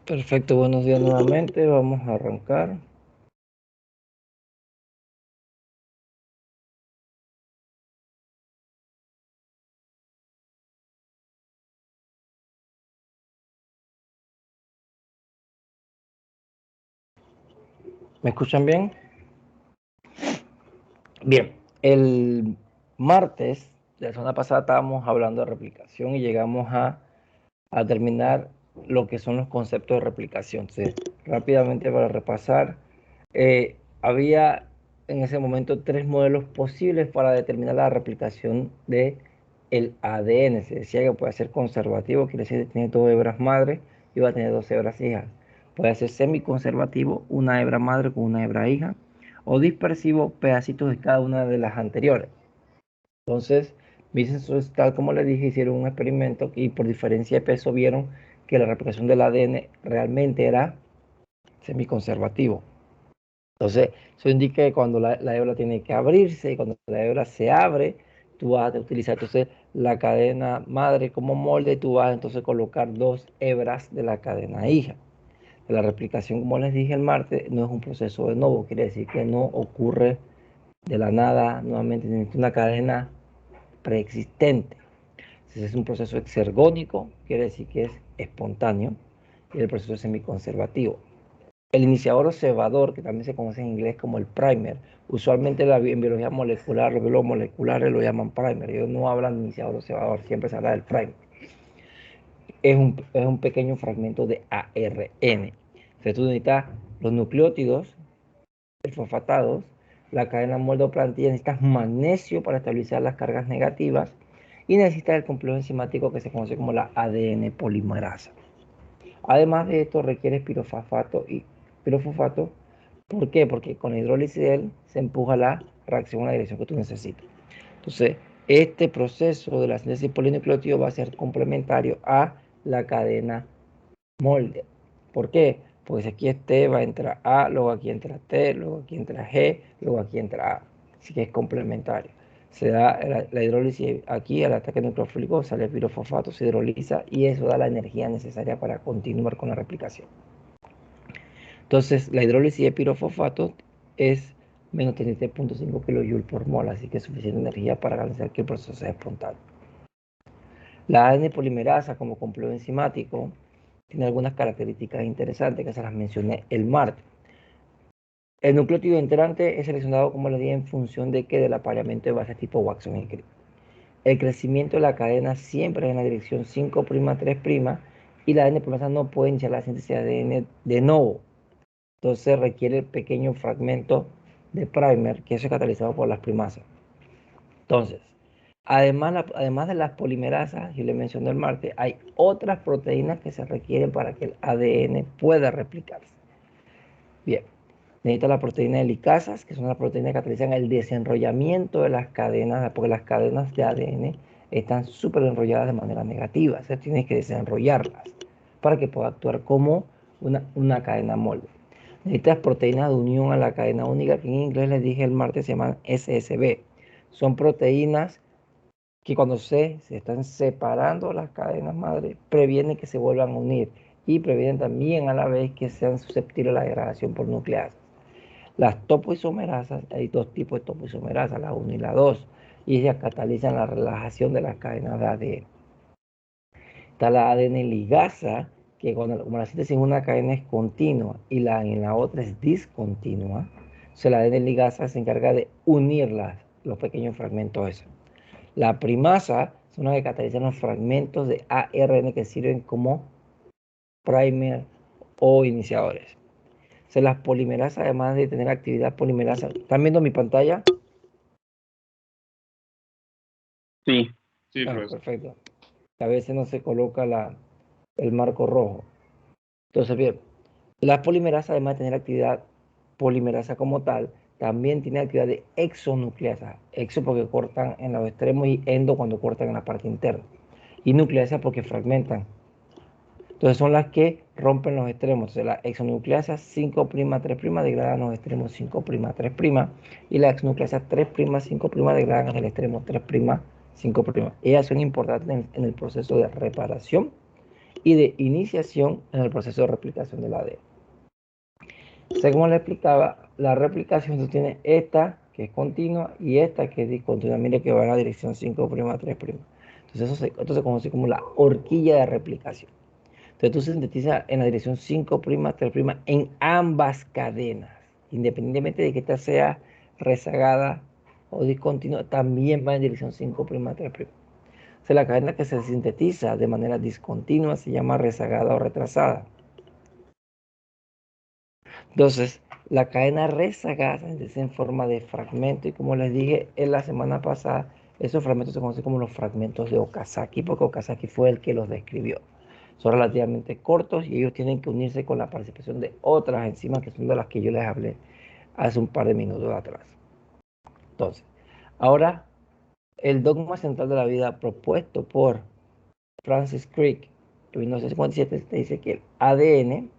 Perfecto, buenos días nuevamente. Vamos a arrancar. ¿Me escuchan bien? Bien, el martes de la semana pasada estábamos hablando de replicación y llegamos a terminar lo que son los conceptos de replicación. Entonces, rápidamente para repasar, había en ese momento tres modelos posibles para determinar la replicación de el ADN. Se decía que puede ser conservativo, quiere decir que tiene dos hebras madre y va a tener dos hebras hijas. Puede ser semiconservativo, una hebra madre con una hebra hija, o dispersivo, pedacitos de cada una de las anteriores. Entonces, tal como les dije, hicieron un experimento y por diferencia de peso vieron que la replicación del ADN realmente era semiconservativo. Entonces, eso indica que cuando la hebra tiene que abrirse y cuando la hebra se abre, tú vas a utilizar entonces la cadena madre como molde y tú vas a entonces colocar dos hebras de la cadena hija. La replicación, como les dije el martes, no es un proceso de nuevo, quiere decir que no ocurre de la nada nuevamente, necesita una cadena preexistente. Si es un proceso exergónico, quiere decir que es espontáneo, y el proceso es semiconservativo. El iniciador observador, que también se conoce en inglés como el primer, usualmente en biología molecular, los biólogos moleculares lo llaman primer, ellos no hablan de iniciador observador, siempre se habla del primer. Es un pequeño fragmento de ARN. Entonces tú necesitas los nucleótidos, fosfatados, la cadena moldeoplantilla, necesitas magnesio para estabilizar las cargas negativas y necesitas el complejo enzimático que se conoce como la ADN polimerasa. Además de esto requiere pirofosfato y pirofosfato. ¿Por qué? Porque con la hidrólisis de él se empuja la reacción en la dirección que tú necesitas. Entonces, este proceso de la síntesis polinucleótido va a ser complementario a la cadena molde. ¿Por qué? Porque si aquí es T, va a entrar A, luego aquí entra T, luego aquí entra G, luego aquí entra A. Así que es complementario. Se da la hidrólisis aquí, al ataque nucleofílico, sale el pirofosfato, se hidroliza y eso da la energía necesaria para continuar con la replicación. Entonces, la hidrólisis de pirofosfato es menos 37.5 kJ por mol, así que es suficiente energía para garantizar que el proceso sea espontáneo. La ADN polimerasa como complejo enzimático tiene algunas características interesantes que se las mencioné el martes. El nucleótido entrante es seleccionado, como les dije, en función de que del apareamiento de bases tipo Watson y Crick. El crecimiento de la cadena siempre es en la dirección 5'3' y la ADN polimerasa no puede iniciar la síntesis de ADN de nuevo. Entonces requiere pequeño fragmento de primer, que eso es catalizado por las primasas. Entonces, además de las polimerasas, yo le mencioné el martes, hay otras proteínas que se requieren para que el ADN pueda replicarse. Bien, necesita la proteína de helicasas, que son las proteínas que catalizan el desenrollamiento de las cadenas, porque las cadenas de ADN están súper enrolladas de manera negativa, o sea, tienes que desenrollarlas para que pueda actuar como una cadena molde. Necesitas proteínas de unión a la cadena única, que en inglés les dije el martes se llaman SSB. Son proteínas que cuando se están separando las cadenas madre, previenen que se vuelvan a unir y previenen también a la vez que sean susceptibles a la degradación por nucleasas. Las topoisomerasas, hay dos tipos de topoisomerasas, la 1 y la 2, y ellas catalizan la relajación de las cadenas de ADN. Está la ADN ligasa, que como la síntesis en una cadena es continua y en la otra es discontinua, entonces la ADN ligasa se encarga de unir los pequeños fragmentos esos. La primasa son las que catalizan los fragmentos de ARN que sirven como primer o iniciadores. O sea, las polimerasas, además de tener actividad polimerasa, ¿están viendo mi pantalla? Sí, sí, Ah, profesor. perfecto. A veces no se coloca el marco rojo. Entonces, bien, las polimerasas, además de tener actividad polimerasa como tal, también tienen actividad de exonucleasa. Exo porque cortan en los extremos y endo cuando cortan en la parte interna. Y nucleasa porque fragmentan. Entonces son las que rompen los extremos. Entonces la exonucleasa 5'3' degradan los extremos 5'3' y la exonucleasa 3'5' degradan el extremo 3'5'. Ellas son importantes en el proceso de reparación y de iniciación en el proceso de replicación del ADN. Según le explicaba, la replicación tú tienes esta que es continua y esta que es discontinua. Mire que va en la dirección 5', 3'. Entonces esto se conoce como la horquilla de replicación. Entonces tú sintetizas en la dirección 5', 3' en ambas cadenas. Independientemente de que esta sea rezagada o discontinua, también va en dirección 5', 3'. O sea, la cadena que se sintetiza de manera discontinua se llama rezagada o retrasada. Entonces, la cadena rezagada es en forma de fragmento y como les dije en la semana pasada, esos fragmentos se conocen como los fragmentos de Okazaki porque Okazaki fue el que los describió. Son relativamente cortos y ellos tienen que unirse con la participación de otras enzimas que son de las que yo les hablé hace un par de minutos atrás. Entonces, ahora el dogma central de la vida propuesto por Francis Crick en 1957 te dice que el ADN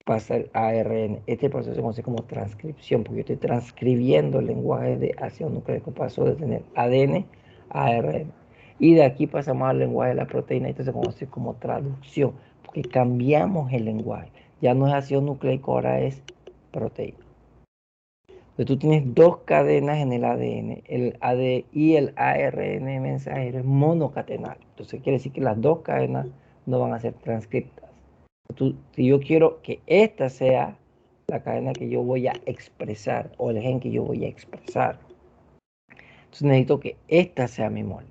pasa al ARN. Este proceso se conoce como transcripción, porque yo estoy transcribiendo el lenguaje de ácido nucleico. Paso de tener ADN a ARN. Y de aquí pasamos al lenguaje de la proteína. Esto se conoce como traducción, porque cambiamos el lenguaje. Ya no es ácido nucleico, ahora es proteína. Entonces tú tienes dos cadenas en el ADN, el AD y el ARN mensajero es monocatenal. Entonces quiere decir que las dos cadenas no van a ser transcriptas. Si yo quiero que esta sea la cadena que yo voy a expresar o el gen que yo voy a expresar, entonces necesito que esta sea mi molde.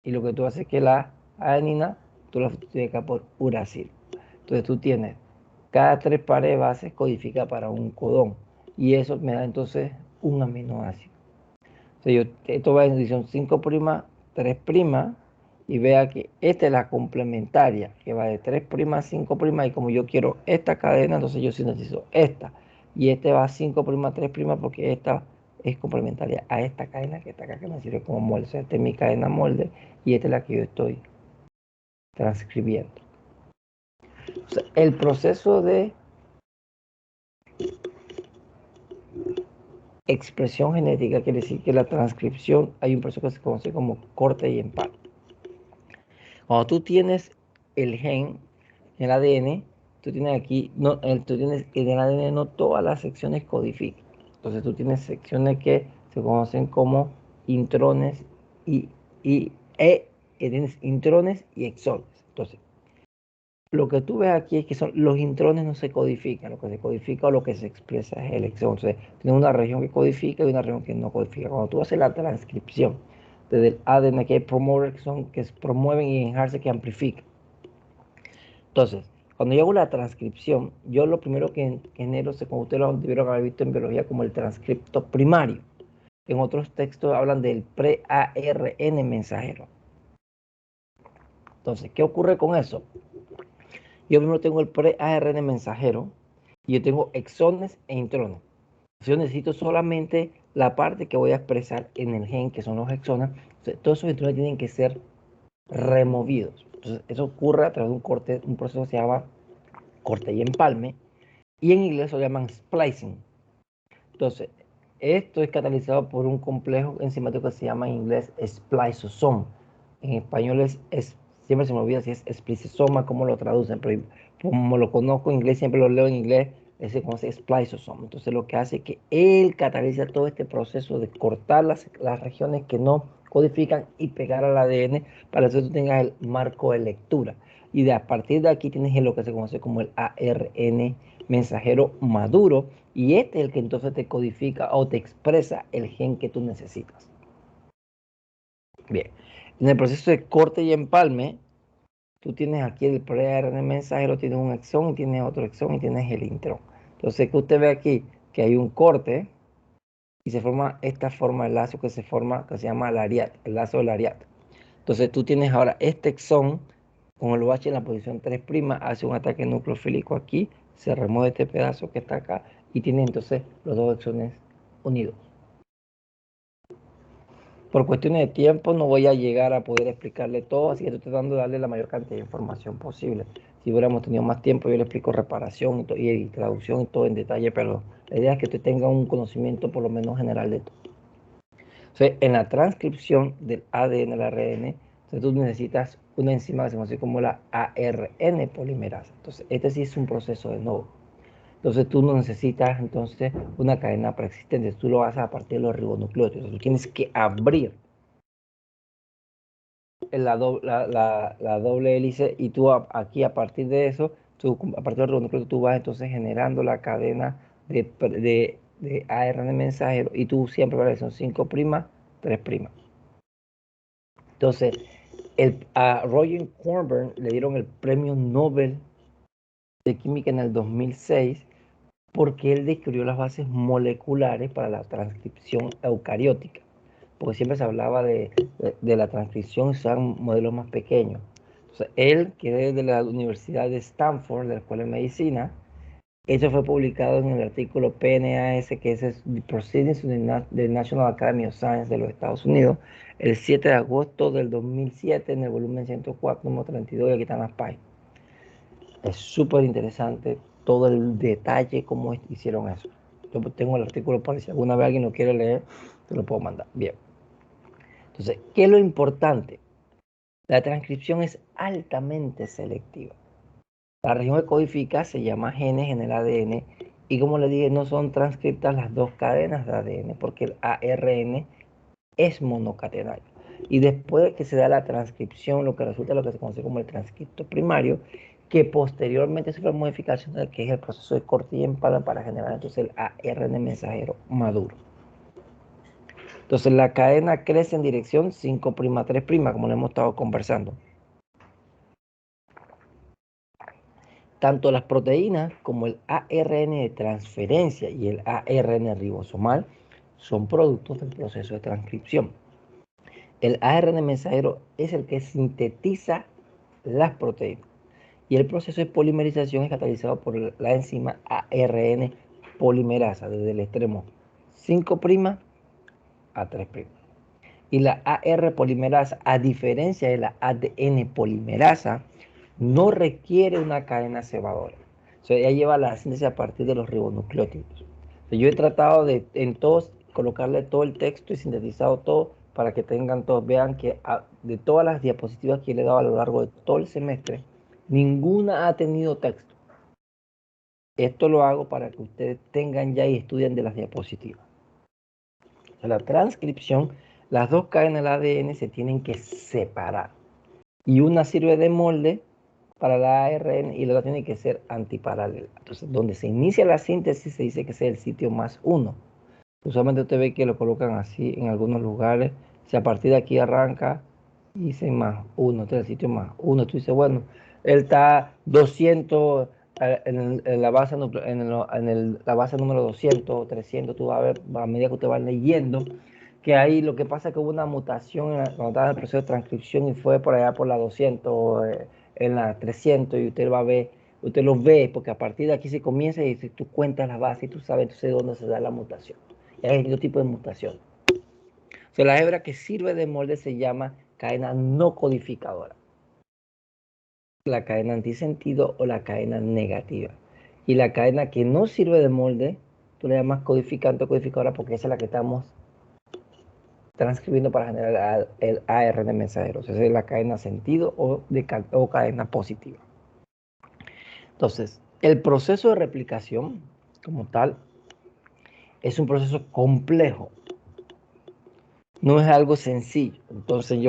Y lo que tú haces es que la adenina, tú la multiplicas por uracil. Entonces tú tienes cada 3 pares de bases codifica para un codón. Y eso me da entonces un aminoácido. Entonces esto va en edición 5', 3', y vea que esta es la complementaria, que va de 3' a 5', y como yo quiero esta cadena, entonces yo sintetizo esta. Y este va a 5', 3', porque esta es complementaria a esta cadena que está acá, que me sirve como molde. O sea, esta es mi cadena molde y esta es la que yo estoy transcribiendo. O sea, el proceso de expresión genética quiere decir que la transcripción, hay un proceso que se conoce como corte y empalme. Cuando tú tienes el gen, el ADN, tú tienes aquí, no, tú tienes en el ADN no todas las secciones codifican. Entonces tú tienes secciones que se conocen como intrones tienes intrones y exones. Entonces, lo que tú ves aquí es que son los intrones no se codifican, lo que se codifica o lo que se expresa es el exón. Entonces, tienes una región que codifica y una región que no codifica. Cuando tú haces la transcripción desde el ADN, aquí hay promoters que promueven y enhancer que amplifican. Entonces, cuando yo hago la transcripción, yo lo primero que genero, como ustedes lo debieron haber visto en biología, como el transcripto primario. En otros textos hablan del pre-ARN mensajero. Entonces, ¿qué ocurre con eso? Yo primero tengo el pre-ARN mensajero y yo tengo exones e intrones. Yo necesito solamente la parte que voy a expresar en el gen, que son los exones. Entonces, todos esos intrones tienen que ser removidos. Entonces, eso ocurre a través de un corte, un proceso que se llama corte y empalme, y en inglés lo llaman splicing. Entonces, esto es catalizado por un complejo enzimático que se llama en inglés spliceosome. En español siempre se me olvida si es splicosoma, cómo lo traducen, pero como lo conozco en inglés, siempre lo leo en inglés, se conoce spliceosome. Entonces, lo que hace es que él cataliza todo este proceso de cortar las regiones que no codifican y pegar al ADN para que tú tengas el marco de lectura. Y a partir de aquí tienes lo que se conoce como el ARN mensajero maduro, y este es el que entonces te codifica o te expresa el gen que tú necesitas. Bien, en el proceso de corte y empalme, tú tienes aquí el pre-ARN mensajero, tienes un exón y tienes otro exón y tienes el intrón. Entonces, que usted ve aquí que hay un corte y se forma esta forma de lazo que se forma, que se llama lariat, el lazo de lariat. Entonces, tú tienes ahora este exón con el OH en la posición 3', hace un ataque nucleofílico aquí, se remueve este pedazo que está acá y tiene entonces los dos exones unidos. Por cuestiones de tiempo no voy a llegar a poder explicarle todo, así que estoy tratando de darle la mayor cantidad de información posible. Si hubiéramos tenido más tiempo, yo le explico reparación y traducción y todo en detalle, pero la idea es que usted tenga un conocimiento por lo menos general de todo. Entonces, en la transcripción del ADN al ARN, Entonces tú necesitas una enzima que se conoce como la ARN polimerasa. Entonces este sí es un proceso de nuevo. Entonces tú no necesitas entonces una cadena preexistente, tú lo haces a partir de los ribonucleótidos. Tú tienes que abrir la doble hélice y tú aquí a partir de eso, a partir del ribonucleótido tú vas entonces generando la cadena de ARN mensajero y tú siempre vas a son 5', 3'. Entonces, a Roger Cornburn le dieron el premio Nobel de Química en el 2006 porque él descubrió las bases moleculares para la transcripción eucariótica. Porque siempre se hablaba de la transcripción, usaban modelos más pequeños. Entonces, él, que es de la Universidad de Stanford, de la Escuela de Medicina, eso fue publicado en el artículo PNAS, que es Proceedings of the National Academy of Science de los Estados Unidos, el 7 de agosto del 2007, en el volumen 104, número 32, y aquí están las páginas. Es súper interesante todo el detalle, cómo hicieron eso. Yo tengo el artículo por si alguna vez alguien lo quiere leer, te lo puedo mandar. Bien. Entonces, ¿qué es lo importante? La transcripción es altamente selectiva. La región que codifica se llama genes en el ADN y como le dije, no son transcriptas las dos cadenas de ADN porque el ARN es monocatenario. Y después que se da la transcripción, lo que resulta lo que se conoce como el transcripto primario, que posteriormente sufre modificaciones, que es el proceso de corte y empalme para generar entonces el ARN mensajero maduro. Entonces la cadena crece en dirección 5', 3', como lo hemos estado conversando. Tanto las proteínas como el ARN de transferencia y el ARN ribosomal son productos del proceso de transcripción. El ARN mensajero es el que sintetiza las proteínas y el proceso de polimerización es catalizado por la enzima ARN polimerasa desde el extremo 5' a 3'. Y la AR polimerasa, a diferencia de la ADN polimerasa, no requiere una cadena cebadora. O sea, ella lleva la síntesis a partir de los ribonucleótidos. Yo he tratado de en todos colocarle todo el texto y sintetizado todo para que tengan todos, vean que de todas las diapositivas que le he dado a lo largo de todo el semestre, ninguna ha tenido texto. Esto lo hago para que ustedes tengan ya y estudien de las diapositivas. La transcripción, las dos cadenas del ADN se tienen que separar. Y una sirve de molde para la ARN y la otra tiene que ser antiparalela. Entonces, donde se inicia la síntesis se dice que es el sitio +1. Usualmente usted ve que lo colocan así en algunos lugares. Si a partir de aquí arranca, dice +1, este es el sitio +1. Tú dices, bueno, él está 200 en la base, la base número 200, 300, tú vas a ver a medida que usted va leyendo, que ahí lo que pasa es que hubo una mutación cuando estaba en el proceso de transcripción y fue por allá por la 200, en la 300 y usted va a ver, usted lo ve, porque a partir de aquí se comienza y si tú cuentas la base y tú sabes entonces dónde se da la mutación. Y hay distintos tipos de mutación. O sea, la hebra que sirve de molde se llama cadena no codificadora, la cadena antisentido o la cadena negativa. Y la cadena que no sirve de molde, tú le llamas codificante o codificadora porque esa es la que estamos transcribiendo para generar el ARN mensajero. O sea, esa es la cadena sentido o cadena positiva. Entonces, el proceso de replicación como tal es un proceso complejo. No es algo sencillo. Entonces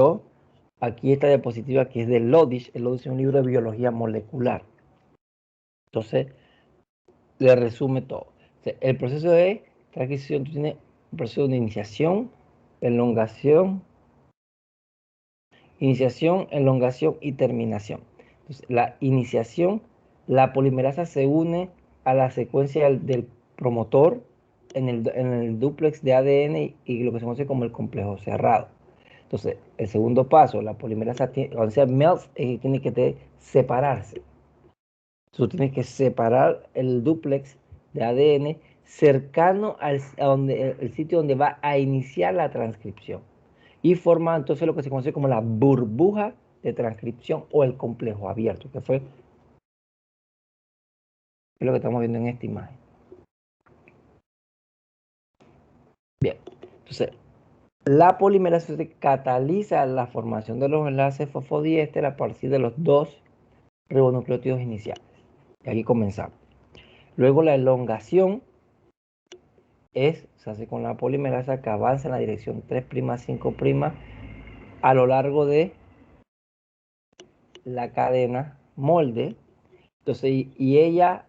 aquí esta diapositiva que es de Lodish. El Lodish es un libro de biología molecular. Entonces, le resume todo. O sea, el proceso de transcripción tiene un proceso de iniciación, elongación y terminación. Entonces, la iniciación, la polimerasa se une a la secuencia del promotor en el dúplex de ADN y lo que se conoce como el complejo cerrado. Entonces, el segundo paso, la polimerasa, cuando se melts, tiene que separarse. Tú tienes que separar el dúplex de ADN cercano el sitio donde va a iniciar la transcripción. Y forma entonces lo que se conoce como la burbuja de transcripción o el complejo abierto, que es lo que estamos viendo en esta imagen. Bien, entonces La polimerasa cataliza la formación de los enlaces fosfodiéster a partir de los dos ribonucleótidos iniciales. Y aquí comenzamos. Luego la elongación se hace con la polimerasa que avanza en la dirección 3', 5' a lo largo de la cadena molde. Entonces, y ella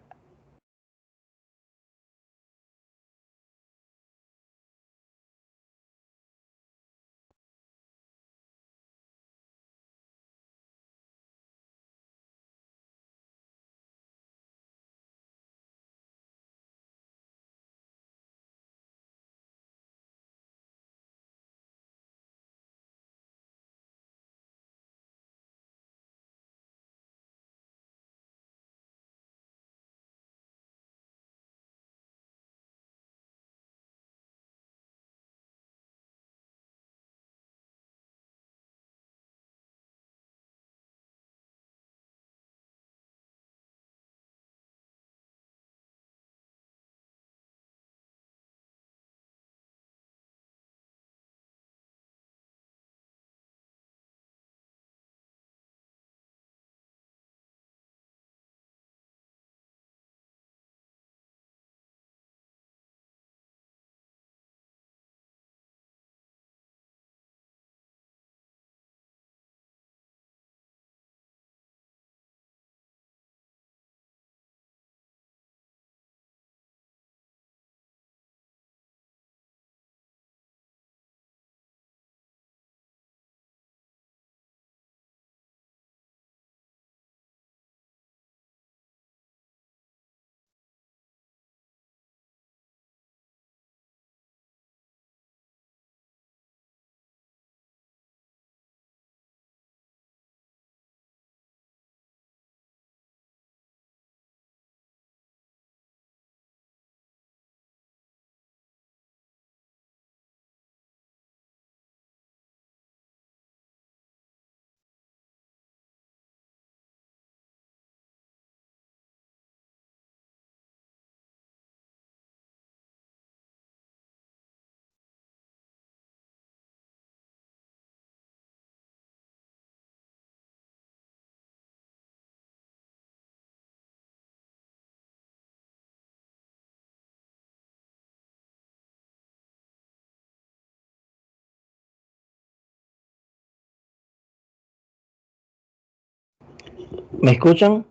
¿me escuchan?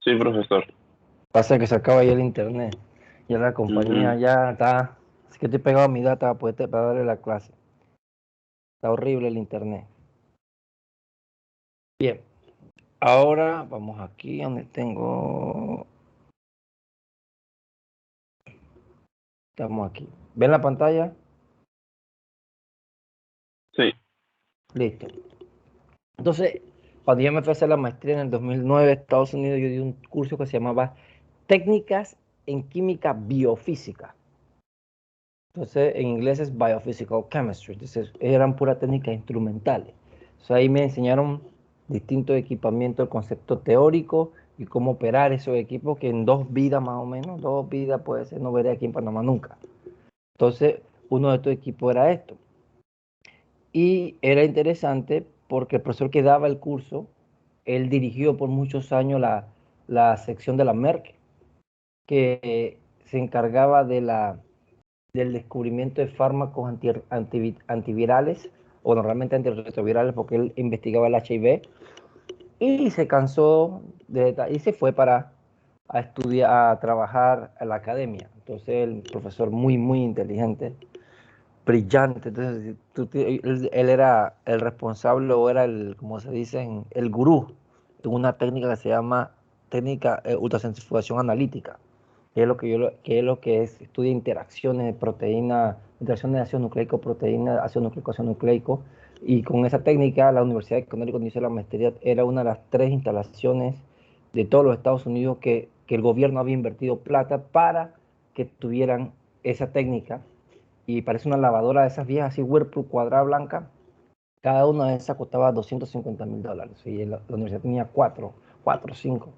Sí, profesor. Pasa que se acaba ahí el internet. Ya la compañía ya está. Así que estoy pegado a mi data para darle la clase. Está horrible el internet. Bien. Ahora vamos aquí donde tengo. Estamos aquí. ¿Ven la pantalla? Sí. Listo. Entonces, cuando yo me fui a hacer la maestría en el 2009 en Estados Unidos, yo di un curso que se llamaba Técnicas en Química Biofísica. Entonces, en inglés es Biophysical Chemistry. Entonces, eran puras técnicas instrumentales. Entonces, ahí me enseñaron distintos equipamientos, el concepto teórico y cómo operar esos equipos que en 2 vidas más o menos, 2 vidas puede ser, no veré aquí en Panamá nunca. Entonces, uno de estos equipos era esto. Y era interesante porque el profesor que daba el curso, él dirigió por muchos años la sección de la Merck, que se encargaba del descubrimiento de fármacos antivirales, o normalmente antirretrovirales, porque él investigaba el HIV, y se cansó y se fue a estudiar, a trabajar en la academia. Entonces, el profesor muy, muy inteligente, brillante. Entonces, él era el responsable o era como se dice, el gurú de una técnica que se llama técnica ultracentrifugación analítica, que es lo que estudia interacciones de proteína, interacciones de ácido nucleico, proteína, ácido nucleico, ácido nucleico. Y con esa técnica, la Universidad de Connecticut, cuando hice la maestría, era una de las 3 instalaciones de todos los Estados Unidos que el gobierno había invertido plata para que tuvieran esa técnica. Y parece una lavadora de esas viejas, así, Whirlpool cuadrada blanca. Cada una de esas costaba $250,000. Y la universidad tenía cuatro o cinco.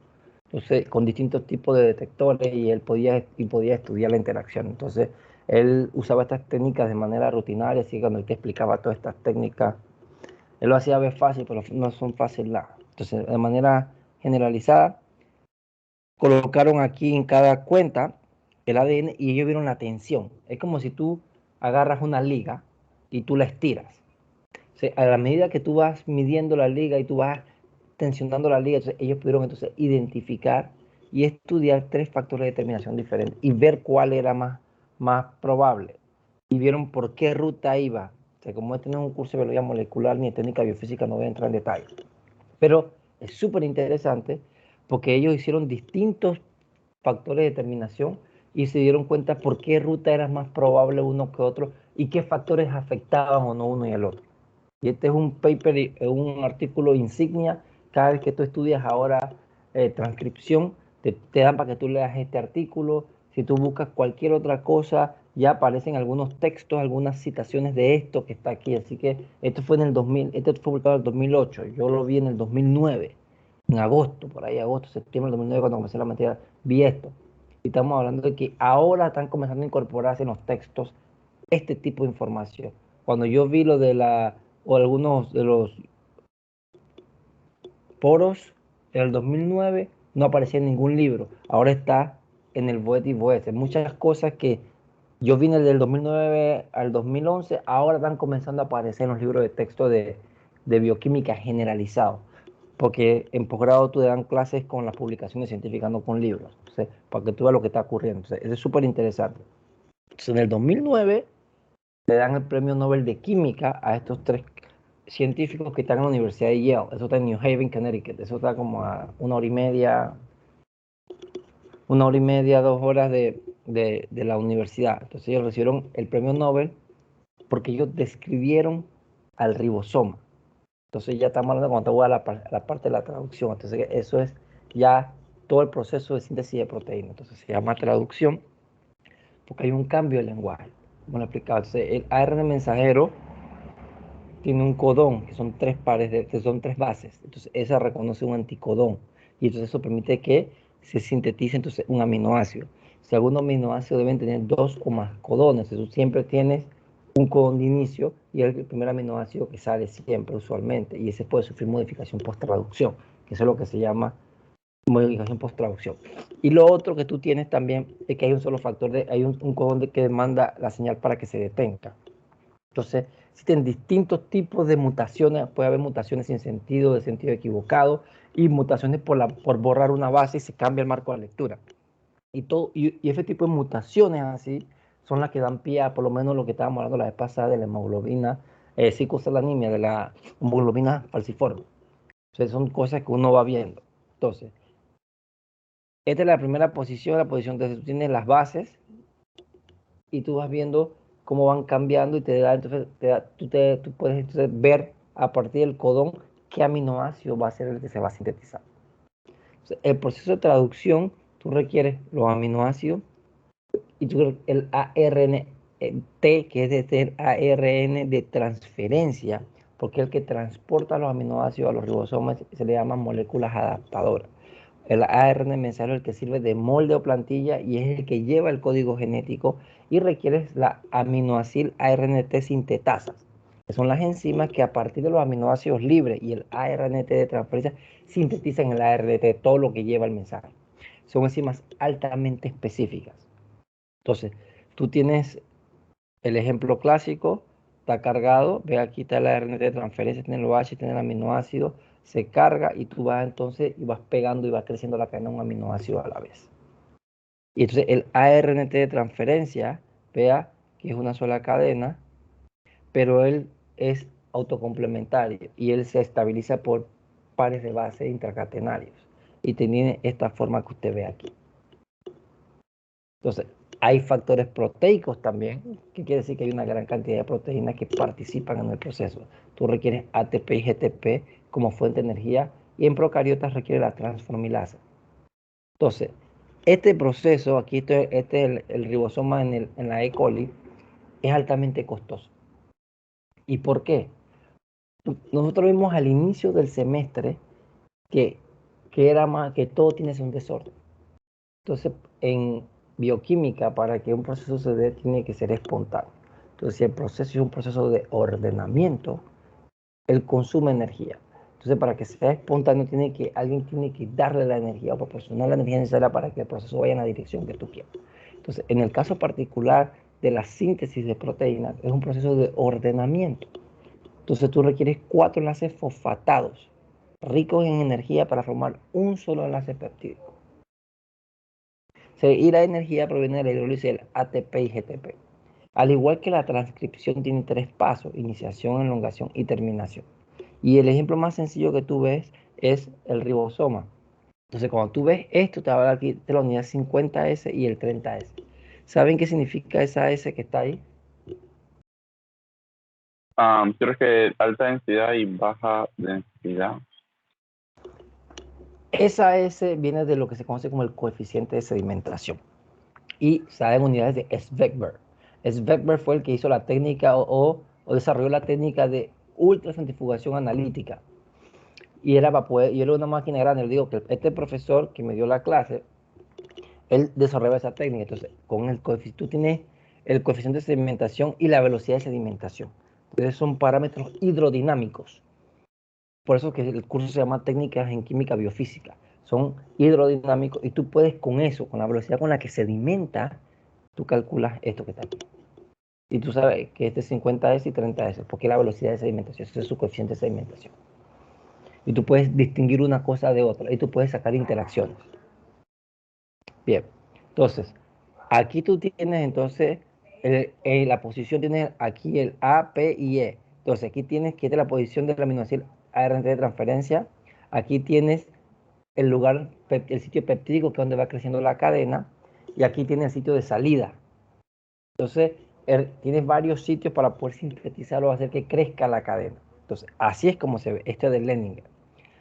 Entonces, con distintos tipos de detectores, y él podía estudiar la interacción. Entonces, Él usaba estas técnicas de manera rutinaria, así que cuando él te explicaba todas estas técnicas, él lo hacía ver fácil, pero no son fáciles nada. Entonces, de manera generalizada, colocaron aquí en cada cuenta el ADN y ellos vieron la tensión. Es como si tú agarras una liga y tú la estiras. O sea, a la medida que tú vas midiendo la liga y tú vas tensionando la liga, entonces ellos pudieron entonces identificar y estudiar 3 factores de determinación diferentes y ver cuál era más probable. Y vieron por qué ruta iba. O sea, como este no es un curso de biología molecular ni de técnica biofísica, no voy a entrar en detalle. Pero es súper interesante porque ellos hicieron distintos factores de determinación y se dieron cuenta por qué ruta era más probable uno que otro y qué factores afectaban o no uno y el otro. Y este es un paper, un artículo insignia. Cada vez que tú estudias ahora transcripción, te dan para que tú leas este artículo. Si tú buscas cualquier otra cosa, ya aparecen algunos textos, algunas citaciones de esto que está aquí. Así que esto fue en el 2000, este fue publicado en el 2008. Yo lo vi en el 2009, en agosto, por ahí agosto, septiembre del 2009, cuando comencé la materia, vi esto. Y estamos hablando de que ahora están comenzando a incorporarse en los textos este tipo de información. Cuando yo vi lo de o algunos de los poros en el 2009, no aparecía en ningún libro. Ahora está en el Boet y Boet. Muchas cosas que yo vi en el del 2009 al 2011, ahora están comenzando a aparecer en los libros de texto de bioquímica generalizado. Porque en posgrado tú te dan clases con las publicaciones científicas, no con libros. Entonces, para que tú veas lo que está ocurriendo. Entonces, eso es súper interesante. Entonces, en el 2009 le dan el premio Nobel de Química a estos 3 científicos que están en la Universidad de Yale. Eso está en New Haven, Connecticut. Eso está como a 1 hora y media, 2 horas de la universidad. Entonces ellos recibieron el premio Nobel porque ellos describieron al ribosoma. Entonces ya estamos hablando cuando te voy a la parte de la traducción. Entonces eso es ya todo el proceso de síntesis de proteínas. Entonces se llama traducción porque hay un cambio de lenguaje. Como lo he explicado. Entonces el ARN mensajero tiene un codón, que son 3 pares, que son 3 bases. Entonces, esa reconoce un anticodón. Y entonces eso permite que se sintetice entonces un aminoácido. Si algunos aminoácidos deben tener 2 o más codones, tú siempre tienes un codón de inicio y es el primer aminoácido que sale siempre, usualmente. Y ese puede sufrir modificación post-traducción, que eso es lo que se llama modificación post-traducción. Y lo otro que tú tienes también es que hay un solo factor, hay un codón que demanda la señal para que se detenga. Entonces, existen distintos tipos de mutaciones. Puede haber mutaciones sin sentido, de sentido equivocado, y mutaciones por borrar una base y se cambia el marco de la lectura. Y ese tipo de mutaciones así son las que dan pie a, por lo menos lo que estábamos hablando la vez pasada de la hemoglobina, psicosalanimia, de la hemoglobina falciforme. Entonces, son cosas que uno va viendo. Entonces, esta es la primera posición, la posición entonces tú tienes las bases y tú vas viendo cómo van cambiando y te da, entonces tú puedes entonces ver a partir del codón qué aminoácido va a ser el que se va a sintetizar. Entonces, el proceso de traducción, tú requieres los aminoácidos y tú el ARN T, que es el ARN de transferencia, porque el que transporta los aminoácidos a los ribosomas se le llama moléculas adaptadoras. El ARN mensajero es el que sirve de molde o plantilla y es el que lleva el código genético y requiere la aminoácido ARNT sintetasas, que son las enzimas que a partir de los aminoácidos libres y el ARNT de transferencia sintetizan el ARNT, todo lo que lleva el mensaje. Son enzimas altamente específicas. Entonces, tú tienes el ejemplo clásico, está cargado, ve aquí está la RNT de transferencia, tiene el OH, tiene el aminoácido, se carga y tú vas entonces y vas pegando y vas creciendo la cadena de un aminoácido a la vez. Y entonces el ARNT de transferencia, vea que es una sola cadena, pero él es autocomplementario y él se estabiliza por pares de base intracatenarios y tiene esta forma que usted ve aquí. Entonces, hay factores proteicos también, que quiere decir que hay una gran cantidad de proteínas que participan en el proceso. Tú requieres ATP y GTP como fuente de energía y en procariotas requiere la transformilasa. Entonces, este proceso, aquí este es el ribosoma en la E. coli, es altamente costoso. ¿Y por qué? Nosotros vimos al inicio del semestre que, que todo tiene un desorden. Entonces, bioquímica, para que un proceso se dé, tiene que ser espontáneo. Entonces, si el proceso es un proceso de ordenamiento, él consume energía. Entonces, para que sea espontáneo, alguien tiene que darle la energía o proporcionar la energía necesaria para que el proceso vaya en la dirección que tú quieras. Entonces, en el caso particular de la síntesis de proteínas, es un proceso de ordenamiento. Entonces, tú requieres 4 enlaces fosfatados, ricos en energía para formar un solo enlace peptídico. Y la energía proviene de la hidrólisis del ATP y GTP. Al igual que la transcripción tiene 3 pasos: iniciación, elongación y terminación. Y el ejemplo más sencillo que tú ves es el ribosoma. Entonces, cuando tú ves esto, te va a hablar aquí de la unidad 50S y el 30S. ¿Saben qué significa esa S que está ahí? Creo que alta densidad y baja densidad. Esa S viene de lo que se conoce como el coeficiente de sedimentación. Y saben unidades de Svedberg. Svedberg fue el que hizo la técnica o desarrolló la técnica de ultracentrifugación analítica. Y era para poder, y era una máquina grande. Le digo que este profesor que me dio la clase, él desarrolló esa técnica. Entonces, con el coeficiente, tú tienes el coeficiente de sedimentación y la velocidad de sedimentación. Entonces, son parámetros hidrodinámicos. Por eso que el curso se llama Técnicas en Química Biofísica. Son hidrodinámicos y tú puedes con eso, con la velocidad con la que sedimenta, tú calculas esto que está aquí. Y tú sabes que este es 50S y 30S, porque es la velocidad de sedimentación, ese es su coeficiente de sedimentación. Y tú puedes distinguir una cosa de otra y tú puedes sacar interacciones. Bien, entonces, aquí tú tienes entonces, en la posición tienes aquí el A, P y E. Entonces, aquí tienes que es la posición del aminoácido ARNT de transferencia. Aquí tienes el lugar, el sitio peptídico, que es donde va creciendo la cadena. Y aquí tienes el sitio de salida. Entonces, tienes varios sitios para poder sintetizarlo o hacer que crezca la cadena. Entonces, así es como se ve. Este es de Leninger.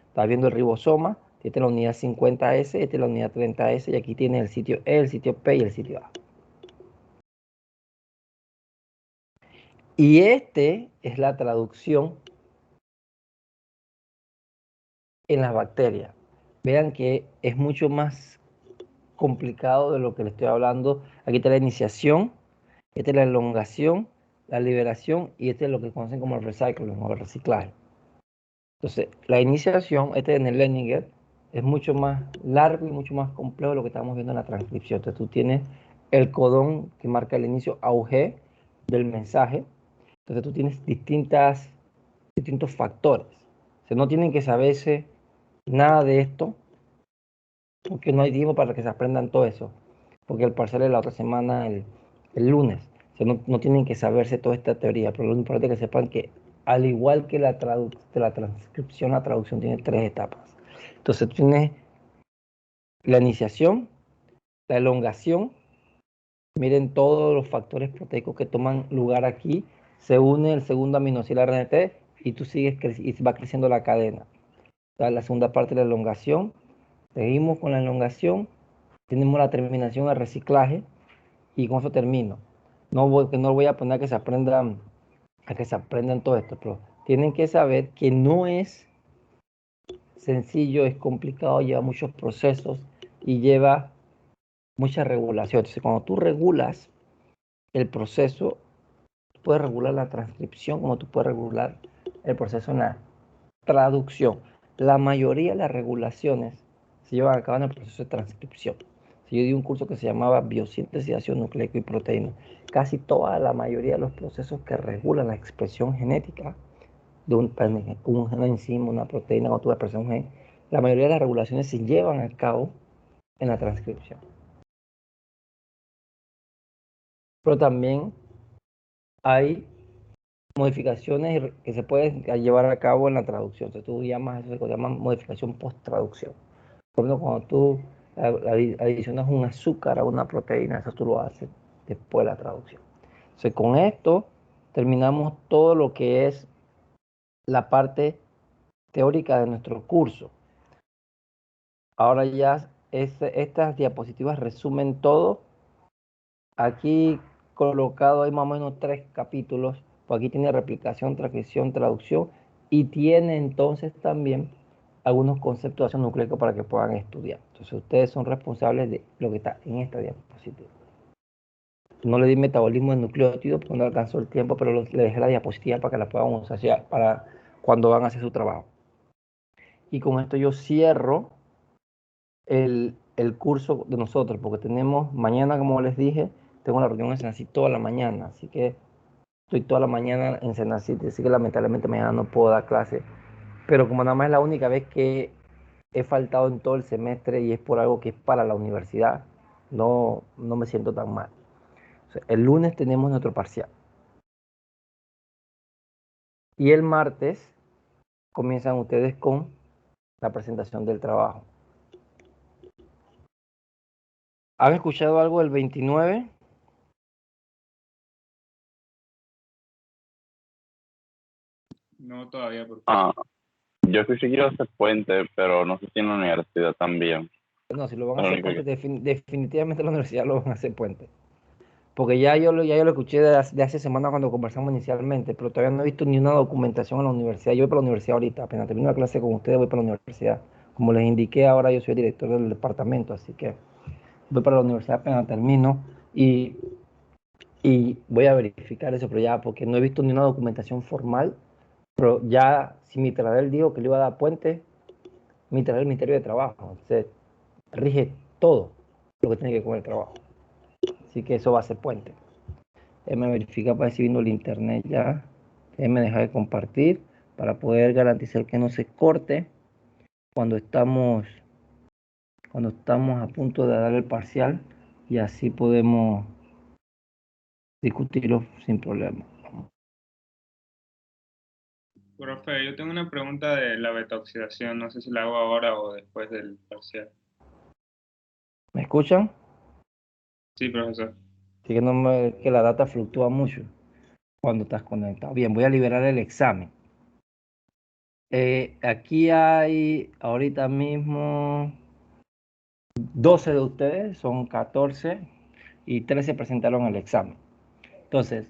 Estás viendo el ribosoma, esta es la unidad 50S, esta es la unidad 30S, y aquí tienes el sitio E, el sitio P y el sitio A. Y este es la traducción en las bacterias. Vean que es mucho más complicado de lo que le estoy hablando. Aquí está la iniciación, esta es la elongación, la liberación, y este es lo que conocen como el recycling o el reciclaje. Entonces, la iniciación, este en el Leninger, es mucho más largo y mucho más complejo de lo que estamos viendo en la transcripción. Entonces, tú tienes el codón que marca el inicio AUG del mensaje. Entonces, tú tienes distintos factores. O sea, no tienen que saberse nada de esto, porque no hay tiempo para que se aprendan todo eso. Porque el parcial es la otra semana, el lunes. O sea, no tienen que saberse toda esta teoría, pero lo importante es que sepan que al igual que la transcripción, la traducción tiene 3 etapas. Entonces tienes la iniciación, la elongación. Miren todos los factores proteicos que toman lugar aquí. Se une el segundo aminoácido RNT y tú sigues y va creciendo la cadena. La segunda parte de la elongación. Seguimos con la elongación. Tenemos la terminación al reciclaje y con eso termino. No voy a poner a que se aprendan todo esto, pero tienen que saber que no es sencillo, es complicado, lleva muchos procesos y lleva mucha regulación. Entonces, cuando tú regulas el proceso, tú puedes regular la transcripción como tú puedes regular el proceso en la traducción. La mayoría de las regulaciones se llevan a cabo en el proceso de transcripción. Si yo di un curso que se llamaba Biosíntesis de ácido nucleico y proteína, casi toda la mayoría de los procesos que regulan la expresión genética de una enzima, una proteína o tu expresión un gen, la mayoría de las regulaciones se llevan a cabo en la transcripción. Pero también hay modificaciones que se pueden llevar a cabo en la traducción. Entonces tú llamas eso, se llama modificación post-traducción. Por ejemplo, cuando tú adicionas un azúcar a una proteína, eso tú lo haces después de la traducción. Entonces, con esto terminamos todo lo que es la parte teórica de nuestro curso. Ahora ya estas diapositivas resumen todo. Aquí colocado hay más o menos 3 capítulos. Pues aquí tiene replicación, transcripción, traducción y tiene entonces también algunos conceptos de ácido nucleico para que puedan estudiar. Entonces ustedes son responsables de lo que está en esta diapositiva. No le di metabolismo de nucleótidos porque no alcanzó el tiempo, pero le dejé la diapositiva para que la puedan usar para cuando van a hacer su trabajo. Y con esto yo cierro el curso de nosotros, porque tenemos mañana, como les dije, tengo la reunión en Senacid toda la mañana, así que estoy toda la mañana en Senacid, así que lamentablemente mañana no puedo dar clase, pero como nada más es la única vez que he faltado en todo el semestre y es por algo que es para la universidad, no me siento tan mal. O sea, el lunes tenemos nuestro parcial. Y el martes comienzan ustedes con la presentación del trabajo. ¿Han escuchado algo del 29? No, todavía, por Ah, yo sí quiero hacer puente, pero no sé si en la universidad también. No, si lo van a Es lo hacer único puente, que... definitivamente la universidad lo van a hacer puente. Porque ya yo lo escuché de hace semanas cuando conversamos inicialmente, pero todavía no he visto ni una documentación en la universidad. Yo voy para la universidad ahorita, apenas termino la clase con ustedes, voy para la universidad. Como les indiqué, ahora yo soy el director del departamento, así que voy para la universidad apenas termino y voy a verificar eso, pero ya, porque no he visto ni una documentación formal, pero ya, si Mitradel dijo que le iba a dar puente, Mitradel es el Ministerio de Trabajo, se rige todo lo que tiene que ver con el trabajo. Así que eso va a ser puente. Me verifica para ver si vino el internet ya. Me deja de compartir para poder garantizar que no se corte cuando estamos, cuando estamos a punto de dar el parcial y así podemos discutirlo sin problema. profe, yo tengo una pregunta de la beta-oxidación, no sé si la hago ahora o después del parcial. ¿Me escuchan? Sí, profesor. Así que, que la data fluctúa mucho cuando estás conectado. Bien, voy a liberar el examen. Aquí hay ahorita mismo 12 de ustedes, son 14 y 13 presentaron el examen. Entonces,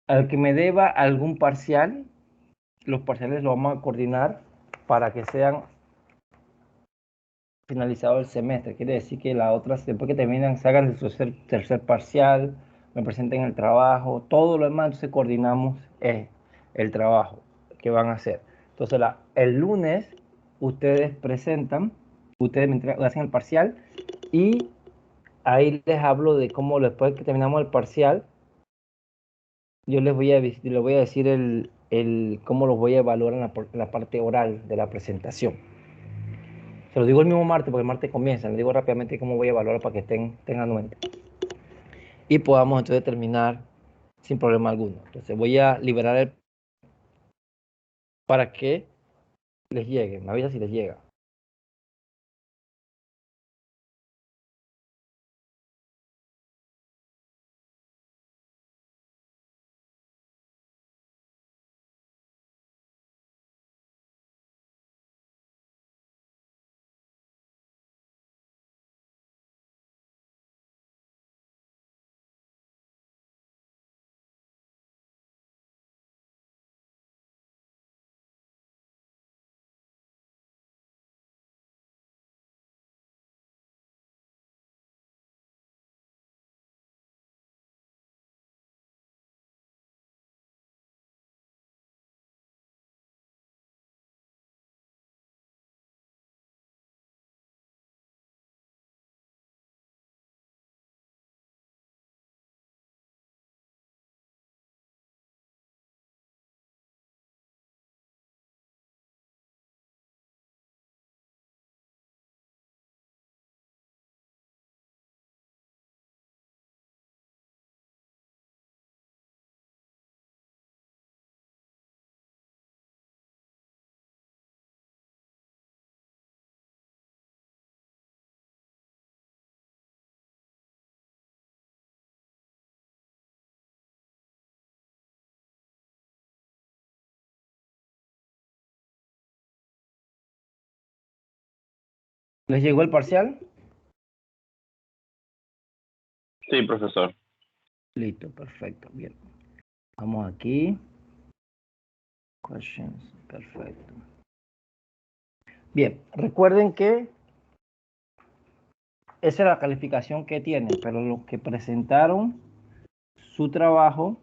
al que me deba algún parcial, los parciales los vamos a coordinar para que sean finalizado el semestre. Quiere decir que la otra, después que terminan, se hagan su tercer parcial, me presenten el trabajo, todo lo demás, entonces coordinamos el trabajo que van a hacer. Entonces, el lunes ustedes presentan, ustedes me hacen el parcial y ahí les hablo de cómo después que terminamos el parcial, yo les voy a decir cómo los voy a evaluar en la parte oral de la presentación. Se lo digo el mismo martes, porque el martes comienza. Les digo rápidamente cómo voy a evaluar para que tengan cuenta. Y podamos entonces terminar sin problema alguno. Entonces voy a liberar para que les llegue. Me avisa si les llega. ¿Les llegó el parcial? Sí, profesor. Listo, perfecto. Bien. Vamos aquí. Questions. Perfecto. Bien, recuerden que esa es la calificación que tienen, pero los que presentaron su trabajo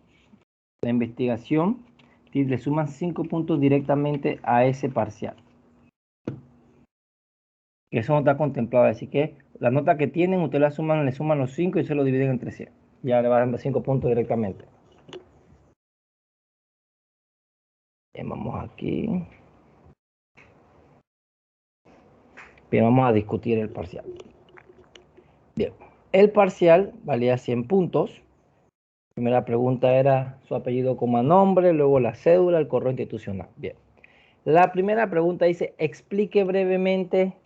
de investigación le suman 5 puntos directamente a ese parcial. Eso no está contemplado, así que la nota que tienen, ustedes le suman los 5 y se lo dividen entre 100. Ya le van a dar 5 puntos directamente. Bien, vamos aquí. Bien, vamos a discutir el parcial. Bien, el parcial valía 100 puntos. Primera pregunta era su apellido como nombre, luego la cédula, el correo institucional. Bien. La primera pregunta dice, explique brevemente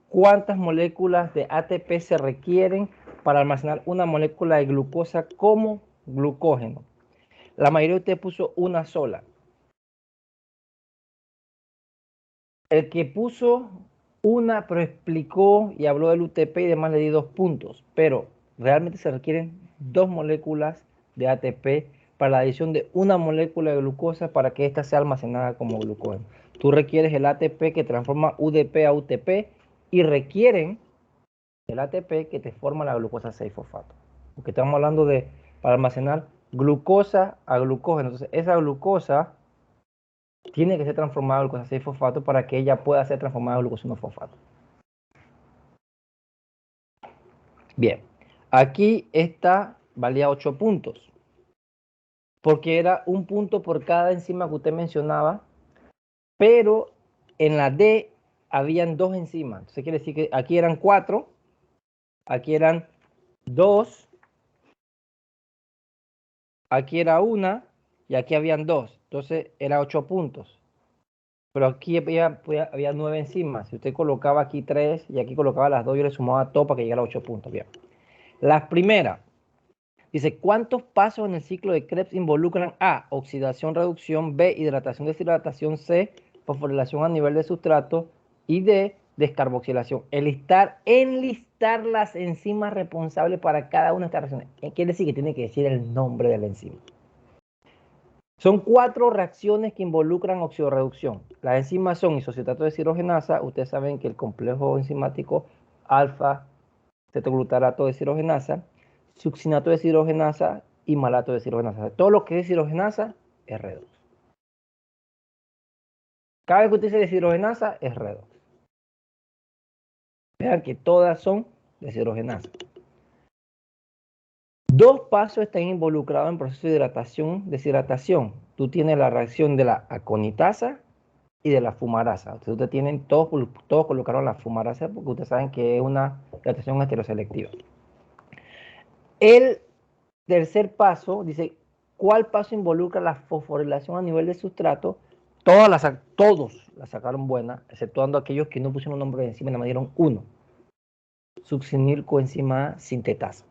cuántas moléculas de ATP se requieren para almacenar una molécula de glucosa como glucógeno. La mayoría de ustedes puso una sola. El que puso una, pero explicó y habló del UTP y demás, le di 2 puntos. Pero realmente se requieren 2 moléculas de ATP para la adición de una molécula de glucosa para que ésta sea almacenada como glucógeno. Tú requieres el ATP que transforma UDP a UTP y requieren el ATP que te forma la glucosa 6-fosfato. Porque estamos hablando de para almacenar glucosa a glucógeno. Entonces, esa glucosa tiene que ser transformada a glucosa 6-fosfato para que ella pueda ser transformada a glucosa 1-fosfato. Bien, aquí esta valía 8 puntos, porque era un punto por cada enzima que usted mencionaba, pero en la D habían 2 enzimas. Entonces quiere decir que aquí eran 4, aquí eran 2, aquí era 1 y aquí habían 2. Entonces era 8 puntos. Pero aquí había 9 enzimas. Si usted colocaba aquí 3 y aquí colocaba las 2, yo le sumaba todo para que llegara a 8 puntos. Bien. Las primeras. Dice, ¿cuántos pasos en el ciclo de Krebs involucran A, oxidación, reducción, B, hidratación, deshidratación, C, fosforilación a nivel de sustrato y D, descarboxilación? Enlistar las enzimas responsables para cada una de estas reacciones. Quiere decir que tiene que decir el nombre de la enzima. Son 4 reacciones que involucran oxidorreducción. Las enzimas son isocitrato de deshidrogenasa. Ustedes saben que el complejo enzimático alfa cetoglutarato de deshidrogenasa, succinato de deshidrogenasa y malato de deshidrogenasa. Todo lo que es deshidrogenasa es redox. Cada vez que usted dice deshidrogenasa es redox. Vean que todas son deshidrogenasa. 2 pasos están involucrados en el proceso de deshidratación. Tú tienes la reacción de la aconitasa y de la fumarasa. Ustedes tienen todos colocaron la fumarasa porque ustedes saben que es una hidratación heteroselectiva. El tercer paso dice, ¿cuál paso involucra la fosforilación a nivel de sustrato? Todos la sacaron buena, exceptuando aquellos que no pusieron nombre de enzima, nada más dieron 1. Succinil coenzima sintetasa.